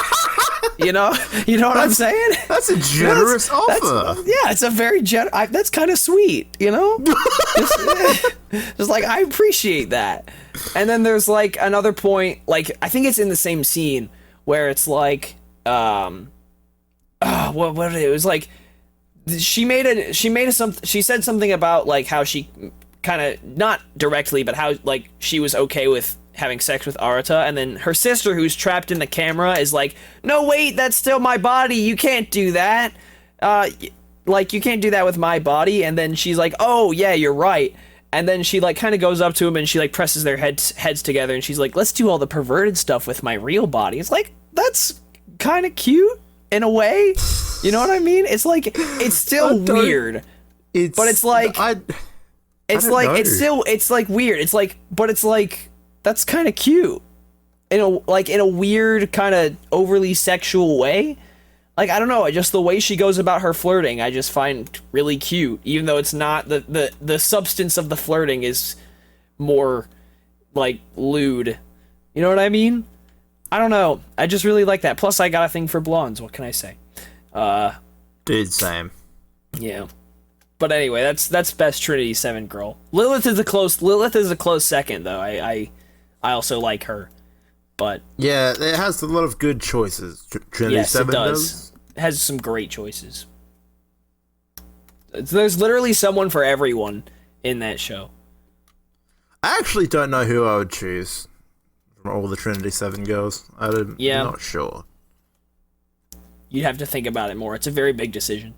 You know what I'm saying? That's a generous offer. Yeah, it's a very that's kind of sweet, you know? just like, I appreciate that. And then there's like another point, like, I think it's in the same scene where it's like, what it was like, she said something about like how she kind of, not directly, but how like she was okay with having sex with Arata, and then her sister, who's trapped in the camera, is like, no, wait, that's still my body, you can't do that, like, you can't do that with my body. And then she's like, oh yeah, you're right. And then she like kind of goes up to him and she like presses their heads together, and she's like, let's do all the perverted stuff with my real body. It's like, that's kind of cute in a way. You know what I mean? It's like it's still weird, but it's like it's like know. It's like weird. It's like, but it's like that's kind of cute in a weird kind of overly sexual way. Like, I don't know, just the way she goes about her flirting, I just find really cute, even though it's not the substance of the flirting is more like lewd. You know what I mean? I don't know. I just really like that. Plus, I got a thing for blondes. What can I say? Dude, same. Yeah. But anyway, that's best Trinity 7 girl. Lilith is a close second, though. I also like her. But yeah, it has a lot of good choices. Trinity 7 does. It has some great choices. There's literally someone for everyone in that show. I actually don't know who I would choose from all the Trinity 7 girls. I'm not sure. You'd have to think about it more. It's a very big decision.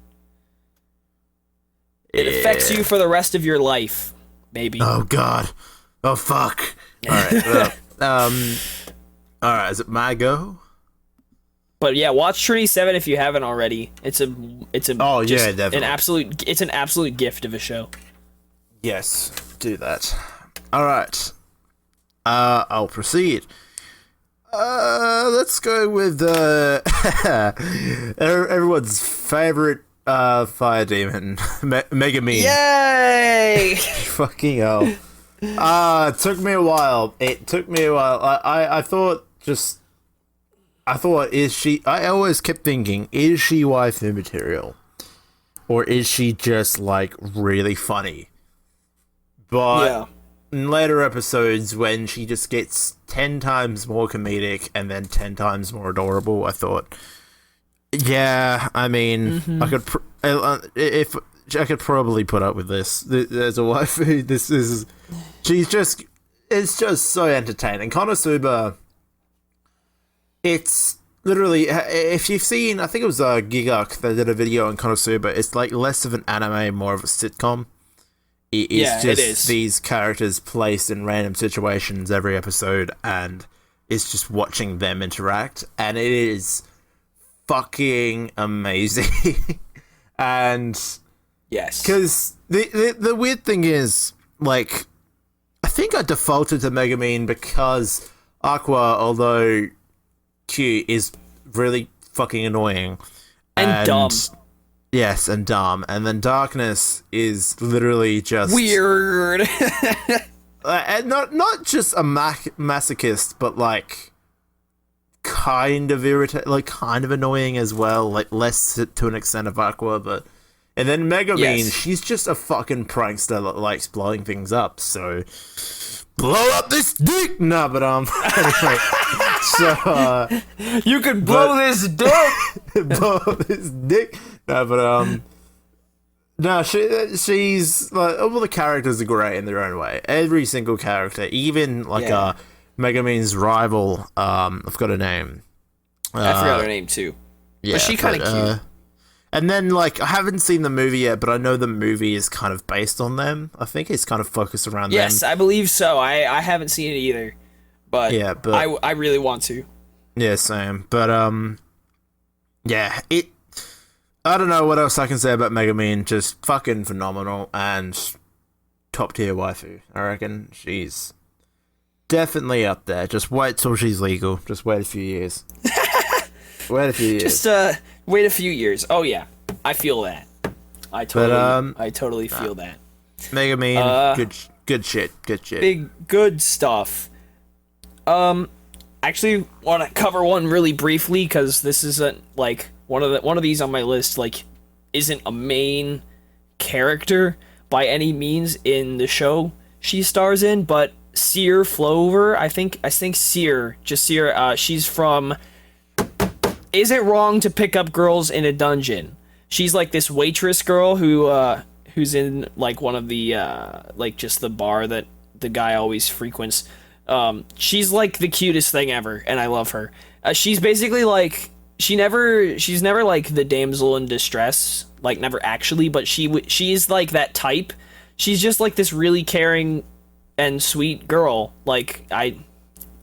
It affects you for the rest of your life, baby. Oh god. Oh fuck. Alright, alright, is it my go? But yeah, watch Trinity 7 if you haven't already. It's definitely. An absolute gift of a show. Yes, do that. Alright. I'll proceed. Let's go with everyone's favorite fire demon, Megumin. Yay! Fucking hell. It took me a while. I always kept thinking, is she waifu material? Or is she just, like, really funny? But in later episodes, when she just gets 10 times more comedic and then 10 times more adorable, I thought, yeah, I mean, I could, if I could probably put up with this. There's a waifu. It's just so entertaining. Konosuba, it's literally, if you've seen, I think it was Giguk that did a video on Konosuba, it's like less of an anime, more of a sitcom. It is. These characters placed in random situations every episode, and it's just watching them interact, and it is fucking amazing. And yes, because the weird thing is, like, I think I defaulted to Megumin because Aqua, although cute, is really fucking annoying and dumb. Yes, and dumb. And then Darkness is literally just weird. and not just a masochist, but like kind of kind of annoying as well. Like less to an extent of Aqua, but and then Megumin, she's just a fucking prankster that likes blowing things up. So blow up this dick. No, but anyway. So you could blow this dick. Blow up this dick. No, but no, she's like, all the characters are great in their own way. Every single character, even like Megumin's rival. I've got a name. I forgot her name too. Yeah, but she kind of cute. And then, like, I haven't seen the movie yet, but I know the movie is kind of based on them. I think it's kind of focused around them. Yes, I believe so. I haven't seen it either, but I really want to. Yeah, same. But yeah, I don't know what else I can say about Megumin. Just fucking phenomenal and top tier waifu. I reckon she's definitely up there. Just wait till she's legal. Just wait a few years. Wait a few years. Just wait a few years. Oh yeah, I feel that. I totally feel that. Megumin, good shit. Big good stuff. Actually, want to cover one really briefly because this isn't like one of these on my list. Like, isn't a main character by any means in the show she stars in, but Seer Flover. I think Seer, just Seer. She's from. Is It Wrong to Pick Up Girls in a Dungeon? She's like this waitress girl who's in like one of the like just the bar that the guy always frequents. She's like the cutest thing ever, and I love her. She's basically like she's never like the damsel in distress, like never actually, but she's like that type. She's just like this really caring and sweet girl. Like I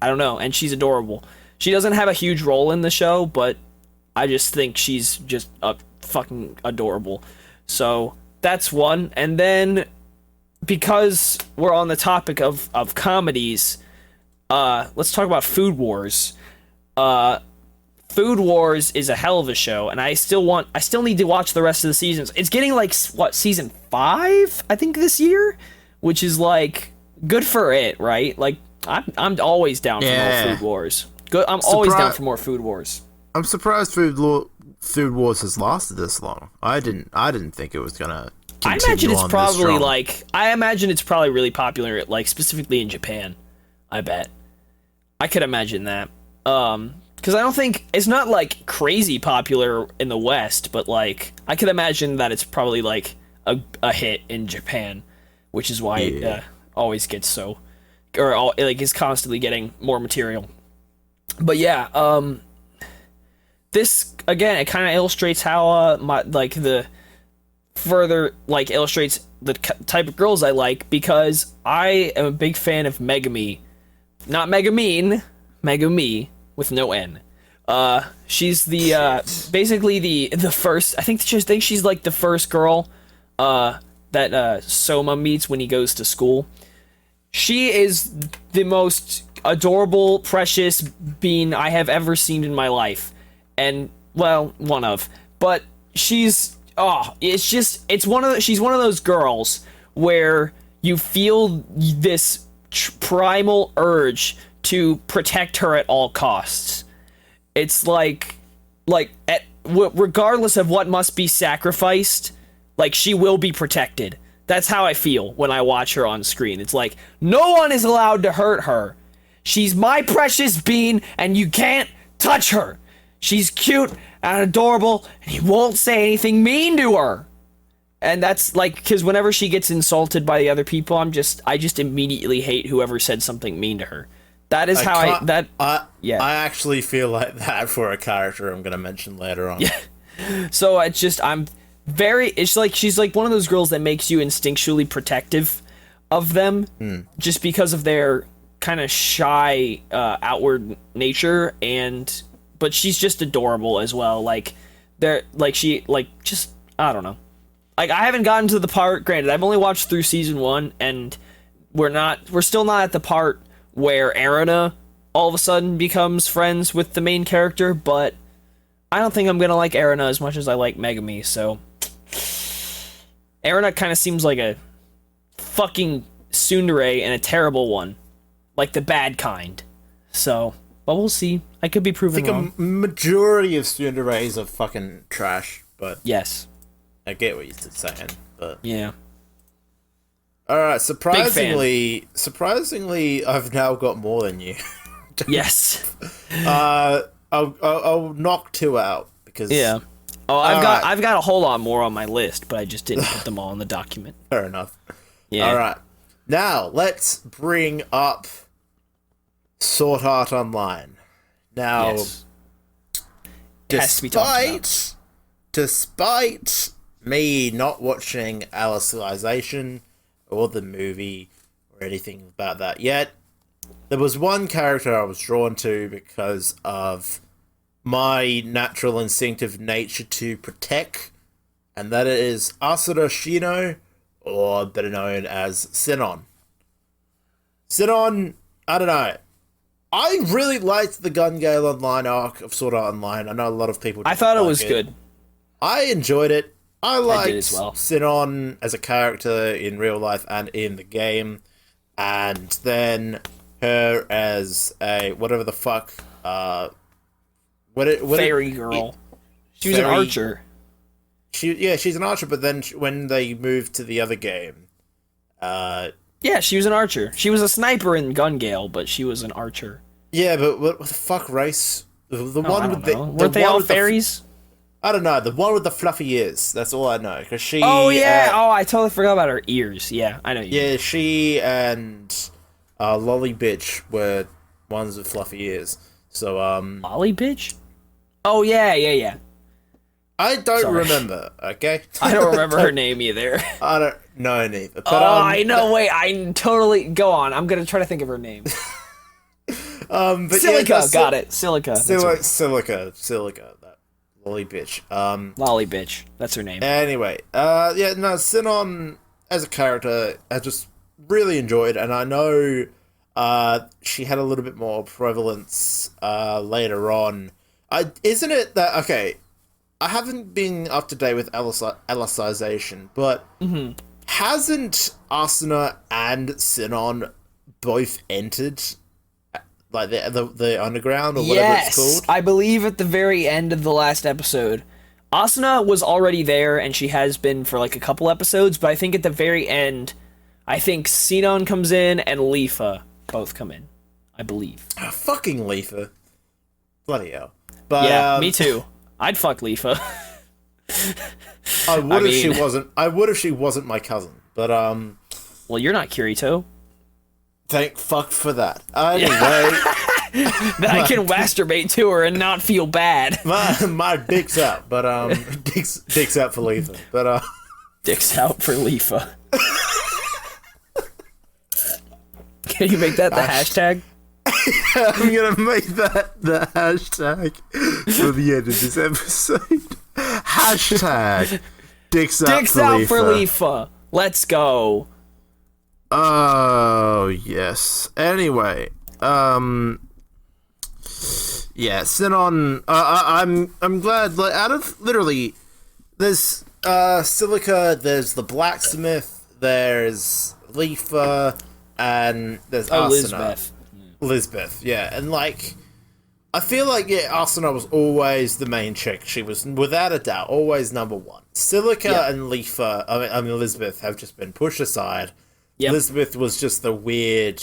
don't know, and she's adorable. She doesn't have a huge role in the show, but I just think she's just fucking adorable. So that's one. And then because we're on the topic of comedies, let's talk about Food Wars. Food Wars is a hell of a show, and I still need to watch the rest of the seasons. It's getting like what, season 5, I think, this year, which is like good for it, right? Like I'm always down for more Food Wars. Good, I'm always down for more Food Wars. I'm surprised Food Wars has lasted this long. I didn't think it was gonna continue. I imagine it's probably really popular, like specifically in Japan. I bet. I could imagine that. Because I don't think it's not like crazy popular in the West, but like I could imagine that it's probably like a hit in Japan, which is why it always gets so, or like is constantly getting more material. But yeah, this again, it kind of illustrates how illustrates the type of girls I like, because I am a big fan of Megumi, not Megumin, Megumi with no N. She's the basically the first. I think she's like the first girl that Soma meets when he goes to school. She is the most adorable, precious being I have ever seen in my life, and well, one of. But she's she's one of those girls where you feel this primal urge to protect her at all costs. It's regardless of what must be sacrificed, like she will be protected. That's how I feel when I watch her on screen. It's like no one is allowed to hurt her. She's my precious being, and you can't touch her. She's cute and adorable, and you won't say anything mean to her. And that's like, because whenever she gets insulted by the other people, I just immediately hate whoever said something mean to her. That is I actually feel like that for a character I'm gonna mention later on. Yeah. So it's like she's like one of those girls that makes you instinctually protective of them, just because of their kind of shy outward nature, but she's just adorable as well. Like I don't know. Like I haven't gotten to the part, granted, I've only watched through season 1, and we're still not at the part where Erina all of a sudden becomes friends with the main character, but I don't think I'm gonna like Erina as much as I like Megumi, so Erina kind of seems like a fucking tsundere, and a terrible one. Like the bad kind. So, but we'll see. I could be proven wrong. A majority of tsunderes are fucking trash, but yes. I get what you're saying, but yeah. Alright, surprisingly, I've now got more than you. Yes. I'll knock 2 out because yeah. Oh, I've got a whole lot more on my list, but I just didn't put them all in the document. Fair enough. Yeah. All right. Now let's bring up Sword Art Online. Now, yes. despite me not watching Alicization or the movie or anything about that yet, there was one character I was drawn to because of my natural instinctive nature to protect, and that is Asura Shino, or better known as Sinon. Sinon, I don't know. I really liked the Gun Gale Online arc of Sword Art Online. I know a lot of people I thought it was good. I enjoyed it. I liked as well. Sinon as a character in real life and in the game. And then her as a whatever the fuck fairy girl. She was an archer. She's an archer, but then when they moved to the other game, yeah, she was an archer. She was a sniper in Gun Gale, but she was an archer. Yeah, but what the fuck race? Weren't they all fairies? I don't know. The one with the fluffy ears. That's all I know. Cause she. Oh yeah. I totally forgot about her ears. Yeah, I know. Yeah, she and Lolly Bitch were ones with fluffy ears. So Lolly Bitch. Oh yeah. I don't remember. Okay. I don't remember her name either. I don't know neither. But, I know. Wait, I totally go on. I'm gonna try to think of her name. But Silica, got it. Silica. Silica. That. Lolly bitch. Lolly bitch. That's her name. Anyway, Sinon as a character, I just really enjoyed, and I know she had a little bit more prevalence later on. Isn't it that okay? I haven't been up to date with Alicization, but hasn't Asuna and Sinon both entered like the underground or whatever it's called? I believe at the very end of the last episode, Asuna was already there, and she has been for like a couple episodes. But I think at the very end, I think Sinon comes in and Leafa both come in. I believe. Fucking Leafa, bloody hell! But yeah, me too. I'd fuck Leafa. I would if she wasn't. I would if she wasn't my cousin. But well, you're not Kirito. Thank fuck for that. Anyway, that I can masturbate to her and not feel bad. My dick's out, but dick's out for Leafa. But dick's out for Leafa. Can you make that the hashtag? I'm gonna make that the hashtag for the end of this episode. Hashtag dicks out for Leafa. Let's go. Oh yes. Anyway, yeah, Sinon. I'm glad. Like, out of literally, there's Silica. There's the blacksmith. There's Leafa, and there's Asuna. Lisbeth, yeah, and like, I feel like Asuna was always the main chick. She was without a doubt always number one. Silica and Leafa, I mean Elizabeth, have just been pushed aside. Yep. Elizabeth was just the weird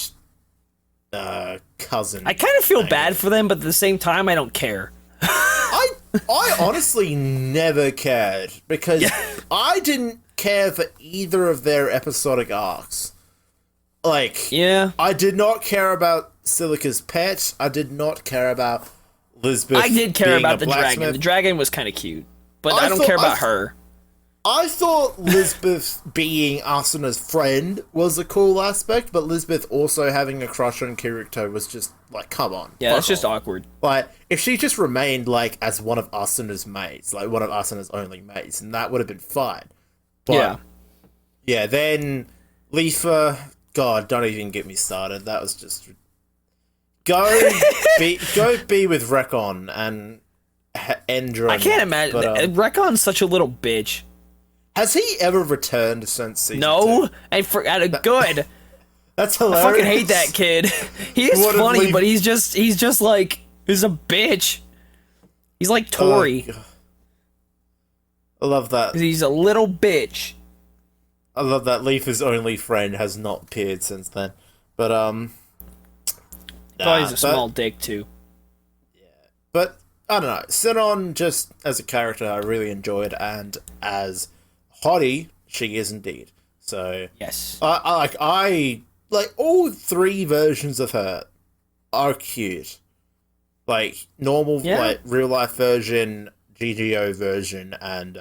cousin. I kind of feel bad for them, but at the same time, I don't care. I honestly never cared because I didn't care for either of their episodic arcs. Like, I did not care about Silica's pet. I did not care about Lisbeth. I did care about the dragon. The dragon was kind of cute, but I don't care about her. I thought Lisbeth being Asuna's friend was a cool aspect, but Lisbeth also having a crush on Kirito was just like, come on. Yeah, that's just awkward. Like, if she just remained like as one of Asuna's mates, like one of Asuna's only mates, and that would have been fine. But, yeah, then Leafa. God, don't even get me started. That was just go be with Recon and Endra. I can't imagine. But, Recon's such a little bitch. Has he ever returned since season 2? And for at a good. That's hilarious. I fucking hate that kid. He is funny, but he's just like he's a bitch. He's like Tori. I love that. He's a little bitch. I love that Leafa's only friend has not appeared since then. But, he's a small dick, too. Yeah. But, I don't know. Sinon, just as a character, I really enjoyed, and as hottie, she is indeed. So, yes. I like, all 3 versions of her are cute. Like, normal, like, real-life version, GGO version, and,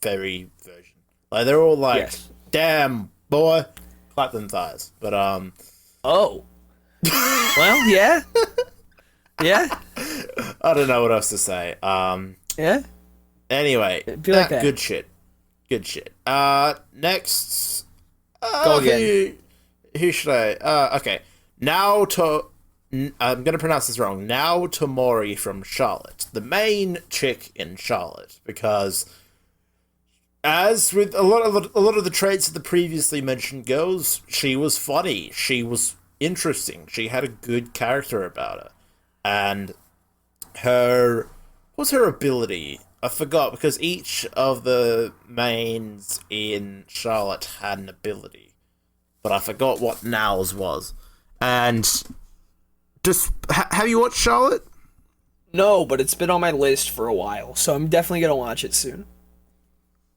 fairy version. Like, they're all like, damn, boy, clap them thighs. But, oh. Well, yeah. Yeah. I don't know what else to say. Yeah. Anyway, like that. Good shit. Good shit. Next. Go again. Who should I? Okay. I'm going to pronounce this wrong. Now Tomori from Charlotte. The main chick in Charlotte. Because, as with a lot of the traits of the previously mentioned girls, she was funny. She was interesting. She had a good character about her. And what was her ability? I forgot, because each of the mains in Charlotte had an ability. But I forgot what Now's was. And just, have you watched Charlotte? No, but it's been on my list for a while, so I'm definitely going to watch it soon.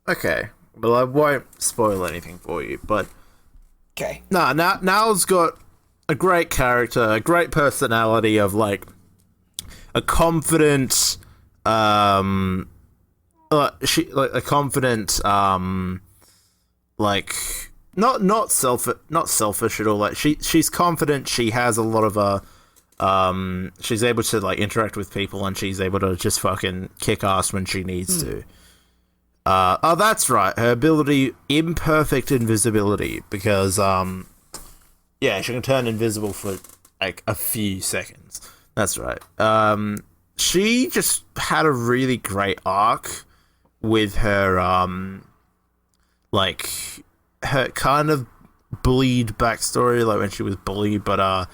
Okay. Well, I won't spoil anything for you, but... Okay. Now's got a great character, a great personality of, like, a confident, like, not selfish at all. Like, she's confident. She has a lot of She's able to like interact with people, and she's able to just fucking kick ass when she needs to. Oh, that's right. Her ability, imperfect invisibility, because yeah, she can turn invisible for like a few seconds. That's right. She just had a really great arc with her like her kind of bullied backstory, like when she was bullied, but I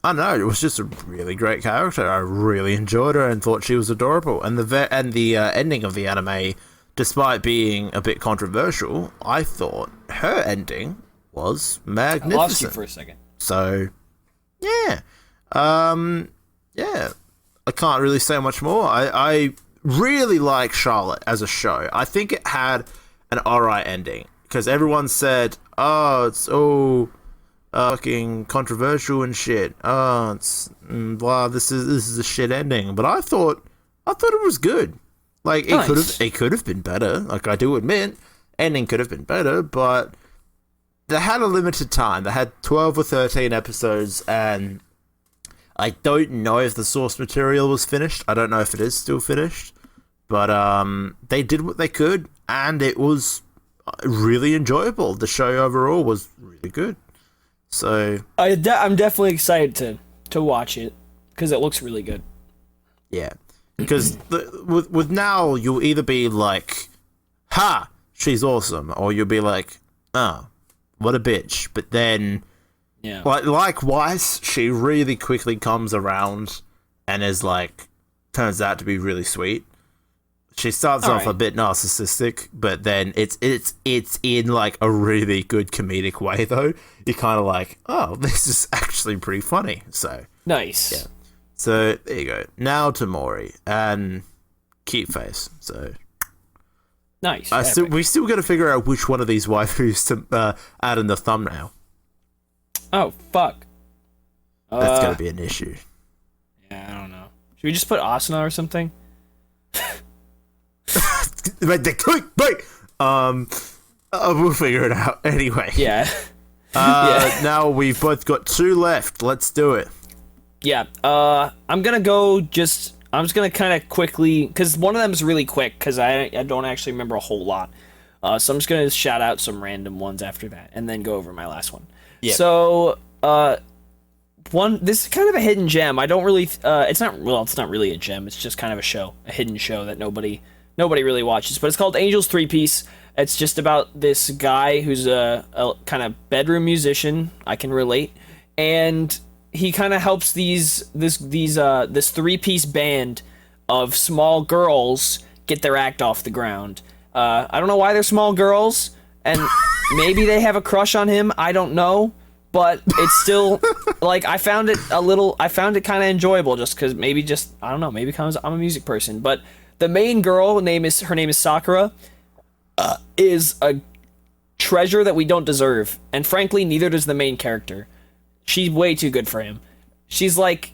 don't know, it was just a really great character. I really enjoyed her and thought she was adorable. And the ending of the anime, despite being a bit controversial, I thought her ending was magnificent. I lost you for a second. So, yeah. Yeah. I can't really say much more. I really like Charlotte as a show. I think it had an alright ending, because everyone said, oh, it's all fucking controversial and shit. Oh, it's blah. This is a shit ending. But I thought it was good. Like it could have been better. Like, I do admit, ending could have been better, but they had a limited time. They had 12 or 13 episodes, and I don't know if the source material was finished. I don't know if it is still finished, but they did what they could, and it was really enjoyable. The show overall was really good. So I'm definitely excited to watch it, because it looks really good. Yeah, because with now, you'll either be like, ha, she's awesome, or you'll be like, oh, what a bitch. But then, yeah, like Weiss, she really quickly comes around and is like, turns out to be really sweet. She starts off a bit narcissistic, but then it's in like a really good comedic way, though. You're kind of like, oh, this is actually pretty funny. So nice. Yeah. So there you go. Now to Mori and cute face. So nice. We still got to figure out which one of these waifus to add in the thumbnail. Oh fuck. That's gonna be an issue. Yeah, I don't know. Should we just put Asuna or something? Wait. We'll figure it out anyway. Yeah. Yeah. Now we've both got 2 left. Let's do it. Yeah. I'm just gonna kind of quickly, because one of them is really quick, because I don't actually remember a whole lot. So I'm just gonna shout out some random ones after that, and then go over my last one. Yeah. So this is kind of a hidden gem. I don't really. It's not really a gem. It's just kind of a hidden show that nobody really watches. But it's called Angel's 3-Piece. It's just about this guy who's a kind of bedroom musician. I can relate, and he kind of helps this 3-piece band of small girls get their act off the ground. I don't know why they're small girls, and maybe they have a crush on him. I don't know, but it's still like I found it kind of enjoyable, just because I don't know, maybe because I'm a music person. But the main girl, her name is Sakura, is a treasure that we don't deserve, and frankly, neither does the main character. She's way too good for him. She's like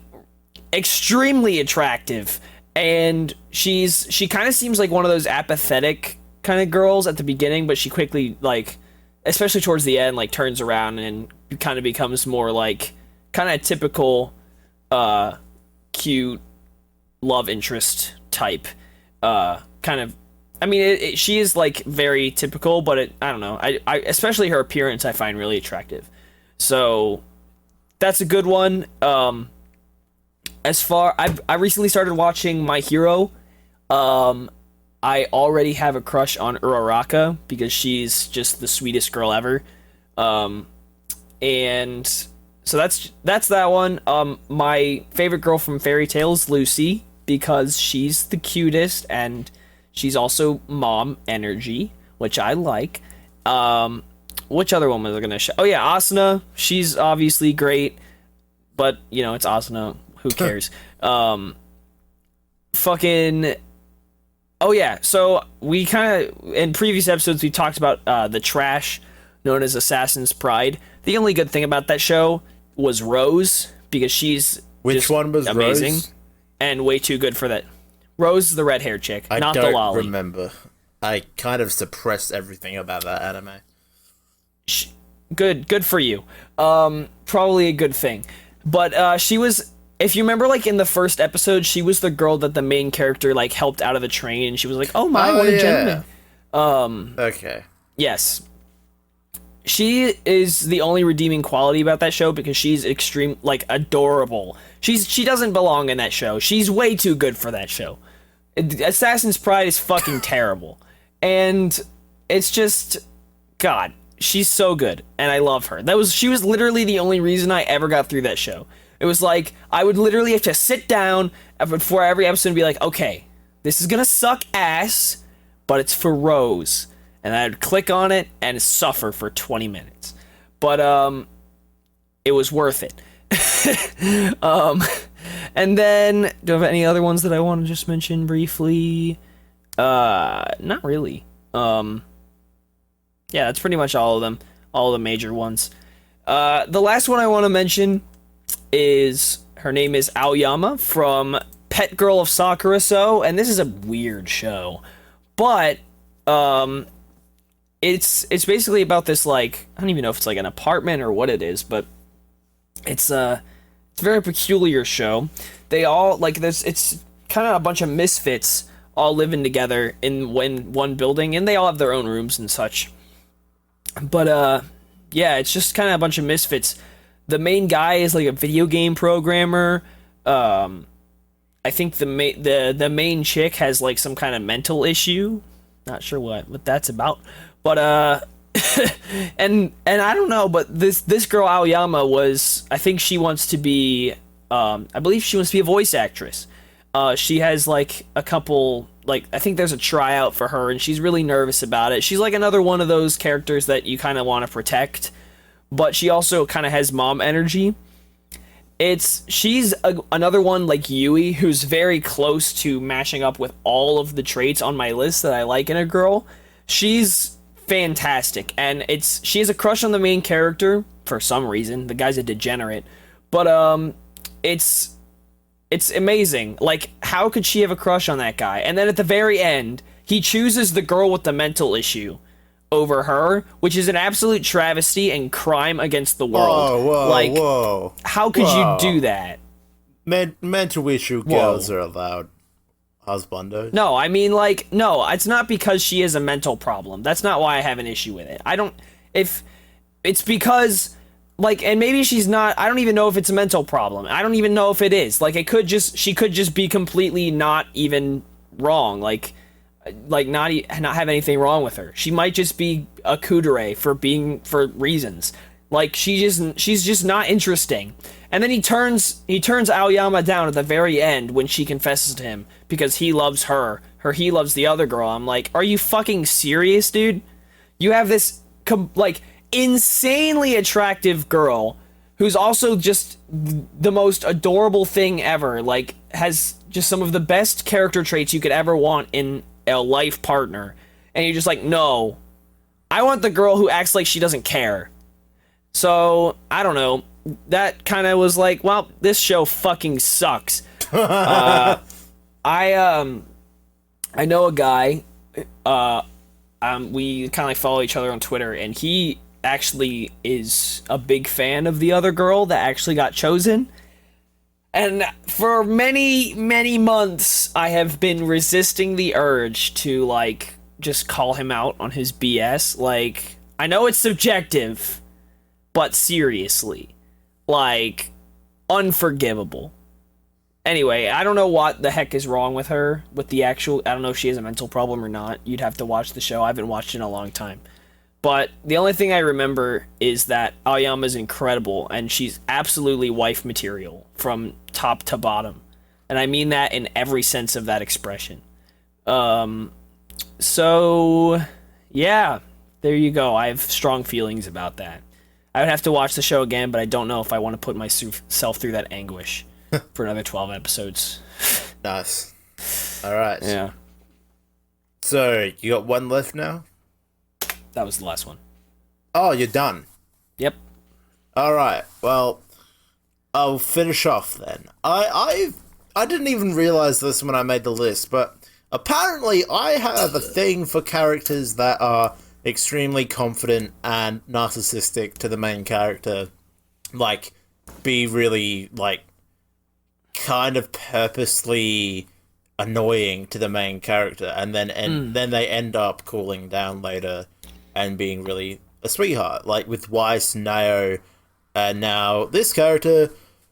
extremely attractive, and she kind of seems like one of those apathetic kind of girls at the beginning, but she quickly, like, especially towards the end, like, turns around and kind of becomes more like kind of typical cute love interest type kind of. I mean, she is like very typical, but I don't know. I especially her appearance I find really attractive. So that's a good one. I recently started watching My Hero. I already have a crush on Uraraka because she's just the sweetest girl ever. And so that's that one. My favorite girl from Fairy Tail is Lucy because she's the cutest and she's also mom energy, which I like. Which other one was I gonna show? Oh yeah, Asuna. She's obviously great, but you know, it's Asuna. Who cares? Oh yeah, so we kind of, in previous episodes, we talked about the trash known as Assassin's Pride. The only good thing about that show was Rose, because she's Which one was amazing Rose? And way too good for that. Rose is the red-haired chick, not the lolly. I don't remember. I kind of suppressed everything about that anime. Good for you. Probably a good thing. But she was, if you remember, like in the first episode, she was the girl that the main character like helped out of the train, and she was like, "Oh my, what a gentleman." Okay. Yes. She is the only redeeming quality about that show because she's extreme, like adorable. She doesn't belong in that show. She's way too good for that show. Assassin's Pride is fucking terrible, and it's just, God, she's so good, and I love her. She was literally the only reason I ever got through that show. It was like I would literally have to sit down before every episode and be like, okay, this is gonna suck ass, but it's for Rose. And I'd click on it and suffer for 20 minutes. But, it was worth it. And then, do I have any other ones that I want to just mention briefly? Not really. Yeah, that's pretty much all of them. All the major ones. The last one I want to mention is, her name is Aoyama from Pet Girl of Sakura So, and this is a weird show. But, it's basically about this, like, I don't even know if it's like an apartment or what it is, but it's a very peculiar show. They all, like, it's kind of a bunch of misfits all living together in one building, and they all have their own rooms and such. But yeah, it's just kind of a bunch of misfits. The main guy is like a video game programmer. I think the main chick has like some kind of mental issue. Not sure what that's about. But and I don't know, but this girl Aoyama I think she wants to be I believe she wants to be a voice actress. She has like a couple, like, I think there's a tryout for her, and she's really nervous about it. She's like another one of those characters that you kind of want to protect, but she also kind of has mom energy. She's another one like Yui, who's very close to matching up with all of the traits on my list that I like in a girl. She's fantastic, and she has a crush on the main character for some reason. The guy's a degenerate, but it's amazing. Like, how could she have a crush on that guy? And then at the very end, he chooses the girl with the mental issue over her, which is an absolute travesty and crime against the world. Whoa. How could you do that? Mental issue girls are allowed husbandos. No, I mean, like, no, it's not because she has a mental problem. That's not why I have an issue with it. If it's because, like, and maybe she's not, I don't even know if it's a mental problem. I don't even know if it is. Like, she could just be completely not even wrong. Like not have anything wrong with her. She might just be a kudere for reasons. Like, she's just not interesting. And then he turns Aoyama down at the very end when she confesses to him because he loves her. He loves the other girl. I'm like, are you fucking serious, dude? You have this like insanely attractive girl who's also just the most adorable thing ever. Like, has just some of the best character traits you could ever want in a life partner. And you're just like, no, I want the girl who acts like she doesn't care. So, I don't know. That kind of was like, well, this show fucking sucks. I know a guy, we kind of like follow each other on Twitter, and he actually is a big fan of the other girl that actually got chosen. And for many, many months, I have been resisting the urge to, like, just call him out on his BS. Like, I know it's subjective, but seriously. Like, unforgivable. Anyway, I don't know what the heck is wrong with her, with the actual, I don't know if she has a mental problem or not. You'd have to watch the show. I haven't watched it in a long time. But the only thing I remember is that Aoyama's incredible, and she's absolutely wife material from top to bottom. And I mean that in every sense of that expression. So, yeah, there you go. I have strong feelings about that. I would have to watch the show again, but I don't know if I want to put myself through that anguish for another 12 episodes. Nice. All right. Yeah. So, you got one left now? That was the last one. Oh, you're done? Yep. All right. Well, I'll finish off then. I didn't even realize this when I made the list, but apparently I have a thing for characters that are extremely confident and narcissistic to the main character. Like, be really like kind of purposely annoying to the main character, and then they end up cooling down later and being really a sweetheart, like with Weiss, Nao, and now this character,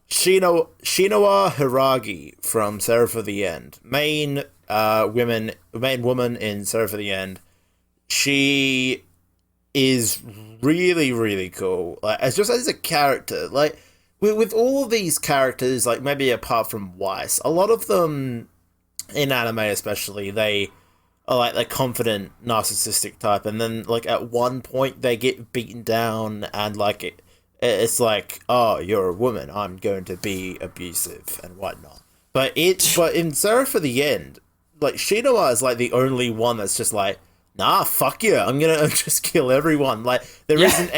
Shinoa Hiragi from Seraph of the End, main woman in Seraph of the End. She is really, really cool. Like, as a character, like with all of these characters, like maybe apart from Weiss, a lot of them in anime especially, they are like the confident narcissistic type, and then like at one point they get beaten down, and like it's like, oh, you're a woman, I'm going to be abusive and whatnot. But in Seraph of the End, like Shinoa is like the only one that's just like, nah, fuck you, I'm gonna just kill everyone. Like there isn't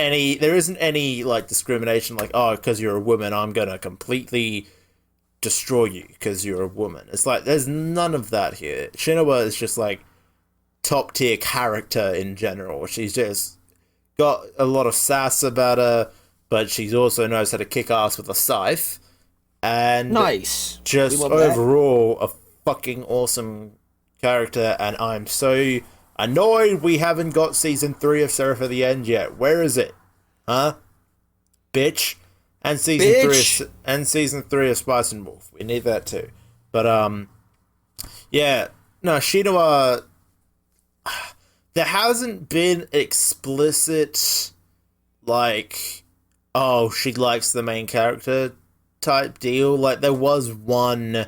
any like discrimination, like, oh, because you're a woman, I'm gonna completely destroy you because you're a woman. It's like there's none of that here. Shinoa is just like top tier character in general. She's just got a lot of sass about her, but she also knows how to kick ass with a scythe. And nice. Just overall a fucking awesome character, and I'm so annoyed we haven't got season 3 of Seraph of the End yet. Where is it? Huh? Bitch. And season 3 of Spice and Wolf. We need that too. But yeah, no, Shinoa, there hasn't been explicit like, oh, she likes the main character type deal. Like there was one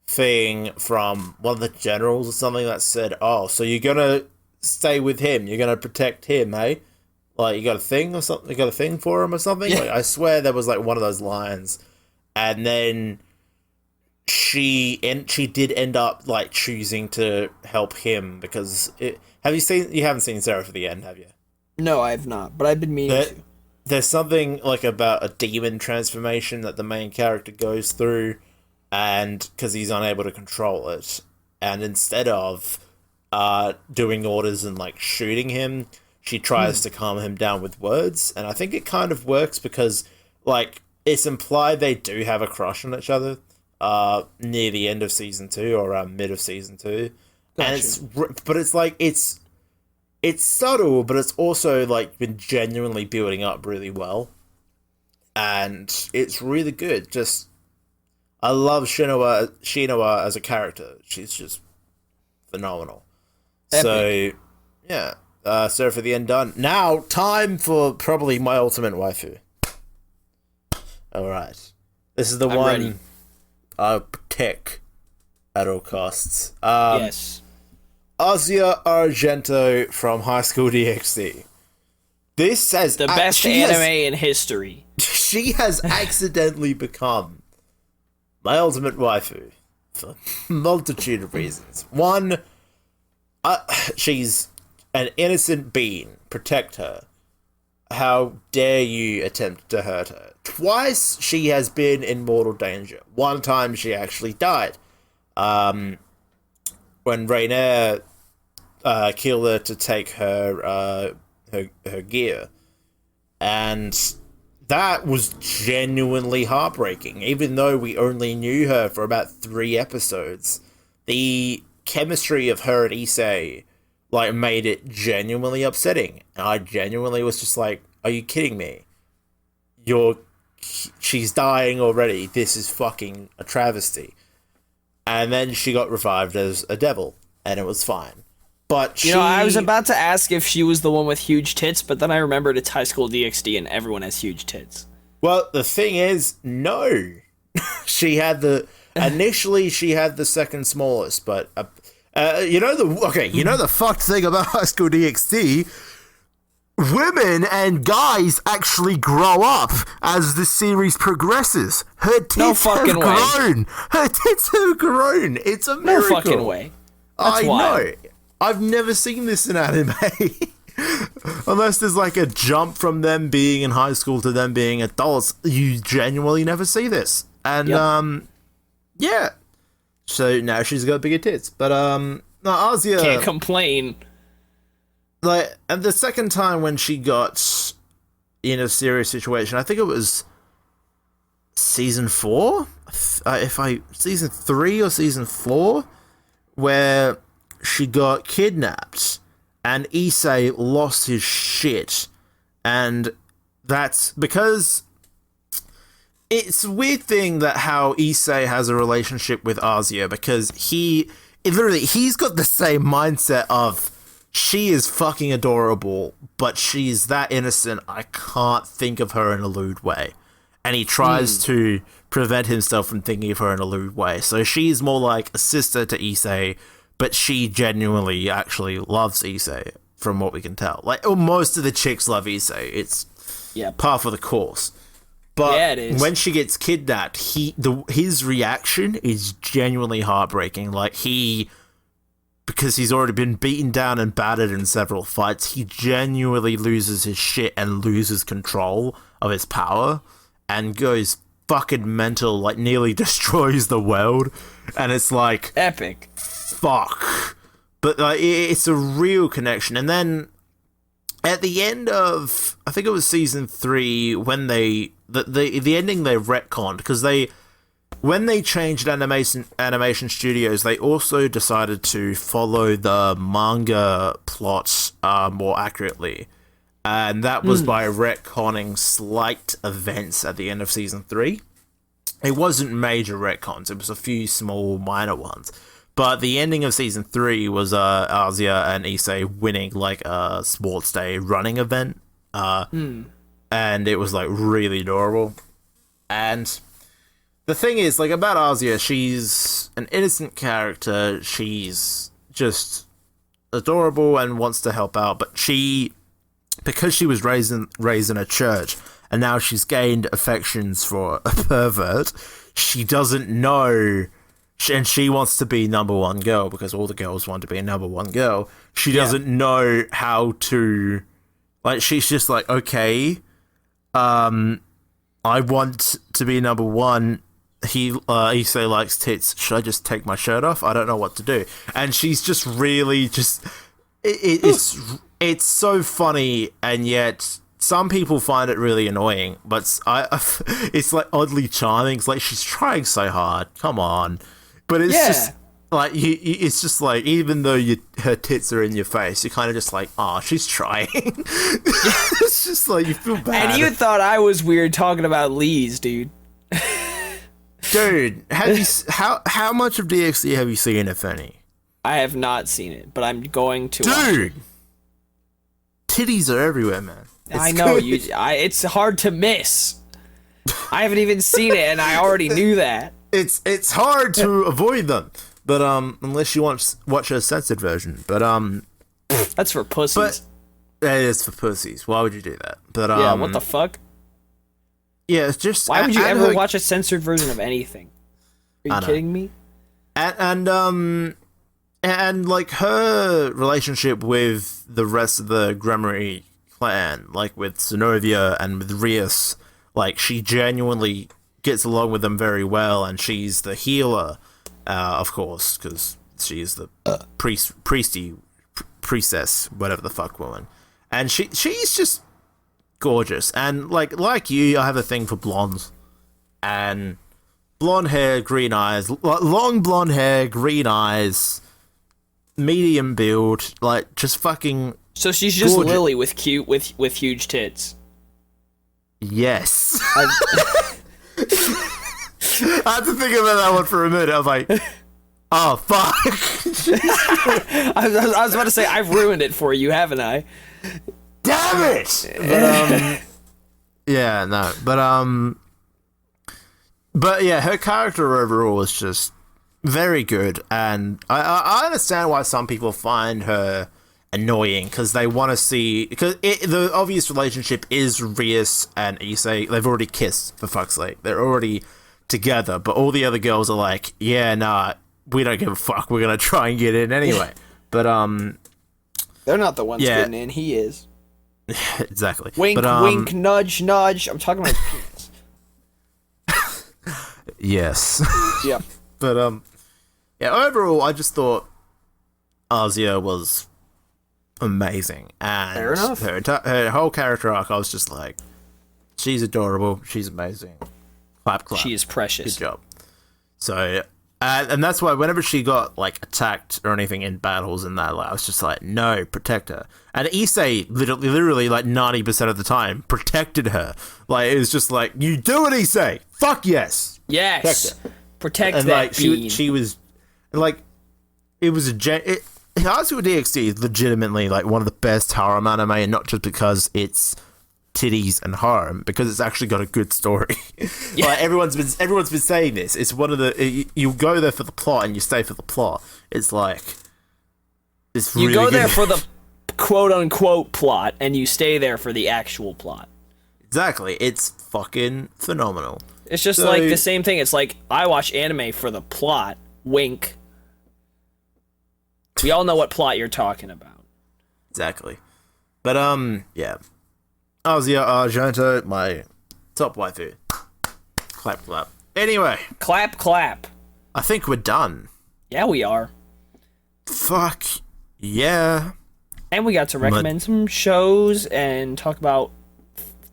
thing from one of the generals or something that said, oh, so you're gonna stay with him, you're gonna protect him, hey? Like, you got a thing or something? You got a thing for him or something? Yeah. Like, I swear there was, like, one of those lines. And then she did end up, like, choosing to help him because you haven't seen Seraph of the End, have you? No, I have not, but I've been meaning to. There's something, like, about a demon transformation that the main character goes through, and because he's unable to control it. And instead of doing orders and, like, shooting him, she tries to calm him down with words, and I think it kind of works because, like, it's implied they do have a crush on each other near the end of season 2 or mid of season 2. Gotcha. And it's subtle, but it's also like been genuinely building up really well, and it's really good. Just I love Shinoa as a character. She's just phenomenal. Epic. So yeah. Seraph of the End done. Now, time for probably my ultimate waifu. Alright. This is the one ready. I'll protect at all costs. Yes. Asia Argento from High School DxD. This has... the best anime in history. She has accidentally become my ultimate waifu for a multitude of reasons. One, she's an innocent being. Protect her. How dare you attempt to hurt her? Twice she has been in mortal danger. One time she actually died. When Rainier killed her to take her gear. And that was genuinely heartbreaking. Even though we only knew her for about 3 episodes, the chemistry of her and Issei like made it genuinely upsetting. And I genuinely was just like, are you kidding me? She's dying already. This is fucking a travesty. And then she got revived as a devil, and it was fine. But you know, I was about to ask if she was the one with huge tits, but then I remembered it's High School DxD and everyone has huge tits. Well, the thing is, no. Initially she had the second smallest, but you know the fucked thing about High School DxD? Women and guys actually grow up as the series progresses. Her tits have grown. Her tits have grown. It's a miracle. No fucking way. That's I wild. know. I've never seen this in anime. Unless there's like a jump from them being in high school to them being adults. You genuinely never see this. And, yeah. So now she's got bigger tits. But, no, Asia... can't complain. Like, and the second time when she got in a serious situation, I think it was season 4, season 3 or season 4, where she got kidnapped and Issei lost his shit, and that's because it's a weird thing that how Issei has a relationship with Azia, because he's got the same mindset of, she is fucking adorable, but she's that innocent, I can't think of her in a lewd way. And he tries to prevent himself from thinking of her in a lewd way. So she's more like a sister to Issei, but she genuinely actually loves Issei, from what we can tell. Like, most of the chicks love Issei. It's par for the course. But yeah, it is. When she gets kidnapped, his reaction is genuinely heartbreaking. Like, because he's already been beaten down and battered in several fights, he genuinely loses his shit and loses control of his power and goes fucking mental, like nearly destroys the world. And it's like, epic. Fuck. But like, it's a real connection. And then at the end of, I think it was season 3, when the ending they retconned, because when they changed animation studios, they also decided to follow the manga plot more accurately. And that was by retconning slight events at the end of season 3. It wasn't major retcons, it was a few small minor ones. But the ending of season 3 was Azia and Issei winning like a sports day running event. And it was like really adorable. And the thing is, like, about Azia, she's an innocent character. She's just adorable and wants to help out. But because she was raised in a church, and now she's gained affections for a pervert, she doesn't know, and she wants to be number one girl, because all the girls want to be a number one girl. She doesn't know how to, like, she's just like, okay, I want to be number one. Issei likes tits. Should I just take my shirt off? I don't know what to do. And she's just really it's so funny, and yet some people find it really annoying. But it's like oddly charming. It's like, she's trying so hard. Come on, but it's just like it's just like, even though her tits are in your face, you're kind of just like, oh, she's trying. It's just like, you feel bad. And you thought I was weird talking about Lee's, dude. Dude, have you how much of DxD have you seen, if any? I have not seen it, but I'm going to. Dude, titties are everywhere, man. I know it's hard to miss. I haven't even seen it, and I already knew that. It's hard to avoid them, but unless you watch a censored version. But that's for pussies. But it is for pussies. Why would you do that? But yeah, what the fuck? Yeah, it's just. Why would you ever watch a censored version of anything? Are you kidding me? And like, her relationship with the rest of the Gremory clan, like with Zenovia and with Rias, like, she genuinely gets along with them very well, and she's the healer, of course, because she's the priestess, whatever the fuck woman, and she's just gorgeous. And like you, I have a thing for blondes, and blonde hair, green eyes, long blonde hair, green eyes, medium build, like, just fucking. So she's just gorgeous. Lily with huge tits. Yes. I had to think about that one for a minute. I was like, oh fuck. I was about to say, I've ruined it for you, haven't I? Damn it! But yeah, no, but yeah, her character overall is just very good, and I understand why some people find her annoying, because they want to see, because the obvious relationship is Rias and Issei. They've already kissed, for fuck's sake. They're already together, but all the other girls are like, yeah, nah, we don't give a fuck. We're gonna try and get in anyway. But they're not the ones getting in. He is. Exactly. Wink, wink, nudge, nudge. I'm talking about his penis. Yes. Yeah. But yeah, overall, I just thought Azia was amazing, and fair enough. Her whole character arc, I was just like, she's adorable, she's amazing, Clap, clap. She is precious. Good job. So, and that's why whenever she got, like, attacked or anything in battles and that, like, I was just like, no, protect her. And Issei, literally, like, 90% of the time, protected her. Like, it was just like, you do it, Issei! Fuck yes! Yes! Protect and, that like, bean. she was, like, it was High DxD is legitimately, like, one of the best harem anime, and not just because it's titties and harem, because it's actually got a good story. Yeah. Like, everyone's been saying this. It's one of the you go there for the plot and you stay for the plot. It's like it's really you go good. there for the quote unquote plot, and you stay there for the actual plot. Exactly. It's fucking phenomenal. It's just like the same thing. It's like, I watch anime for the plot. Wink. We all know what plot you're talking about. Exactly. But yeah. Azia Argento, my top waifu. Clap, clap. Anyway. Clap, clap. I think we're done. Yeah, we are. Fuck yeah. And we got to recommend some shows and talk about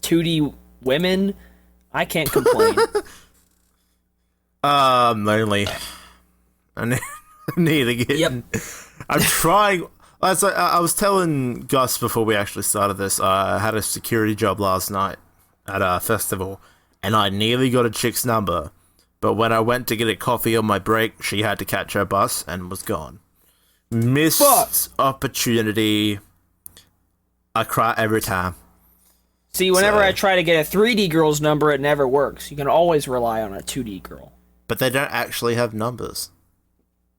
2D women. I can't complain. I'm lonely. I need to get in. I'm trying. I was telling Gus before we actually started this, I had a security job last night at a festival, and I nearly got a chick's number, but when I went to get a coffee on my break, she had to catch her bus and was gone. Missed opportunity. I cry every time. See, whenever I try to get a 3D girl's number, it never works. You can always rely on a 2D girl. But they don't actually have numbers.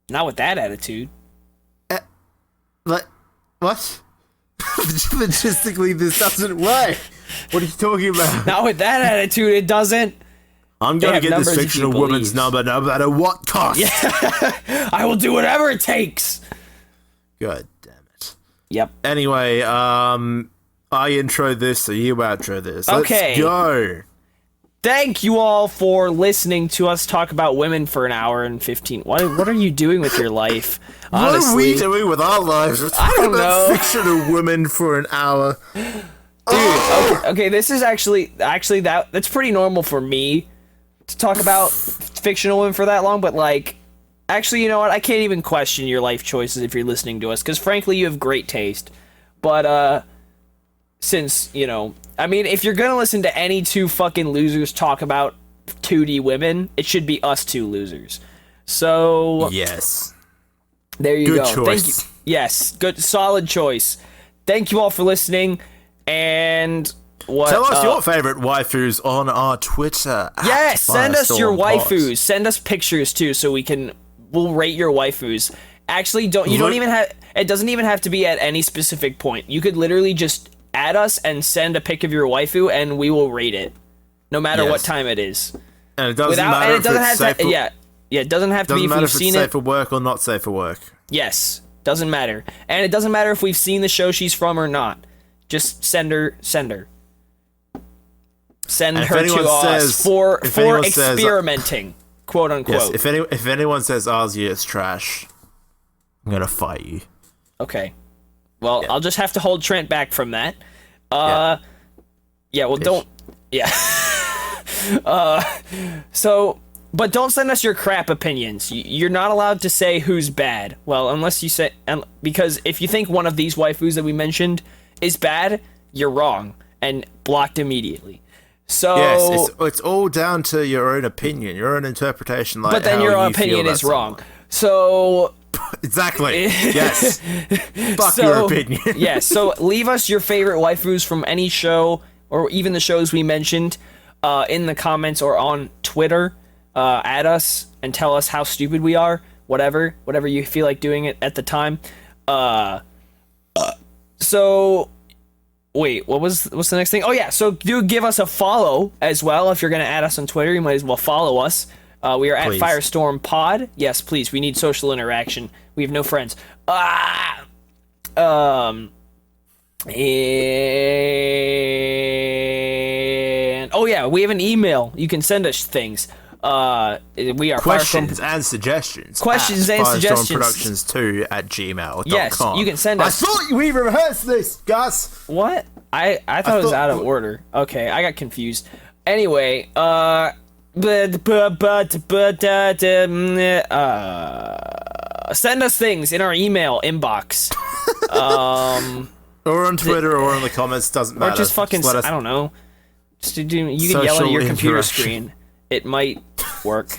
Not with that attitude. Like, what? Logistically, this doesn't work. What are you talking about? Not with that attitude, it doesn't. I'm gonna get this fictional woman's number no matter what cost. Yeah. I will do whatever it takes. God damn it. Yep. Anyway, I intro this, so you outro this. Okay. Let's go. Thank you all for listening to us talk about women for an hour and 15. What are you doing with your life? Honestly, what are we doing with our lives? We're I don't know. Fictional women for an hour. Dude, okay, this is actually that's pretty normal for me to talk about fictional women for that long, but like, actually, you know what? I can't even question your life choices if you're listening to us, because frankly, you have great taste. But since, you know, I mean, if you're gonna listen to any two fucking losers talk about 2D women, it should be us two losers. So yes, there you good go. Choice. Thank you. Yes, good, solid choice. Thank you all for listening. And what? Tell us your favorite waifus on our Twitter. Yes, send us your FireStorm waifus. Pod. Send us pictures too, so we'll rate your waifus. Actually, don't even have. It doesn't even have to be at any specific point. You could literally just add us and send a pic of your waifu, and we will rate it, no matter what time it is. And it doesn't matter if it's safe for, it doesn't have to be if we've seen it. Safe for work or not safe for work. Yes, doesn't matter, and it doesn't matter if we've seen the show she's from or not. Just send her. Send her to us for experimenting, quote unquote. Yes, if anyone says Ozzy is trash, I'm gonna fight you. Okay. Well, I'll just have to hold Trent back from that. Well, Ish. don't. Yeah. But don't send us your crap opinions. You're not allowed to say who's bad. Well, unless you say, because if you think one of these waifus that we mentioned is bad, you're wrong and blocked immediately. So yes, it's all down to your own opinion, your own interpretation. Like, but then your own opinion is wrong. So. Exactly. Yes. Fuck your opinion. Yeah, so leave us your favorite waifus from any show, or even the shows we mentioned, in the comments or on Twitter. Add us and tell us how stupid we are. Whatever you feel like doing it at the time. So, wait, what's the next thing? Oh yeah, so do give us a follow as well. If you're gonna add us on Twitter, you might as well follow us. We are at FireStorm Pod. Yes, please. We need social interaction. We have no friends. And oh yeah, we have an email. You can send us things. We are questions and suggestions. Questions and suggestions. FireStormProductions2@gmail.com. Yes, you can send us. I thought we rehearsed this, Gus. What? I thought it was out of order. Okay, I got confused. Anyway, Send us things in our email inbox. Or on Twitter or in the comments, doesn't matter. Or just fucking, let us- I don't know. Just you can yell at your computer interaction. screen. It might work.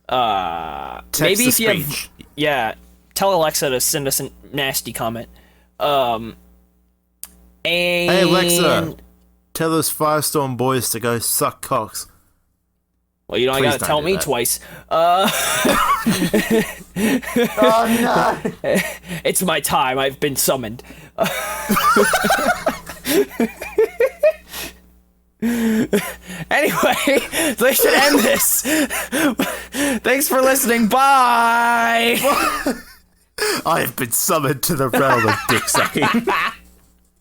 Text Maybe to if you have, speech. yeah, tell Alexa to send us a nasty comment. And Hey Alexa, tell those FireStorm boys to go suck cocks. well, you know, I Please gotta don't tell do me that. twice. Oh no! It's my time. I've been summoned. Anyway, they should end this. Thanks for listening. Bye. I have been summoned to the realm of dick sucking.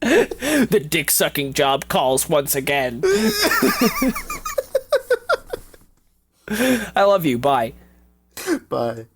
The dick sucking job calls once again. I love you. Bye. Bye.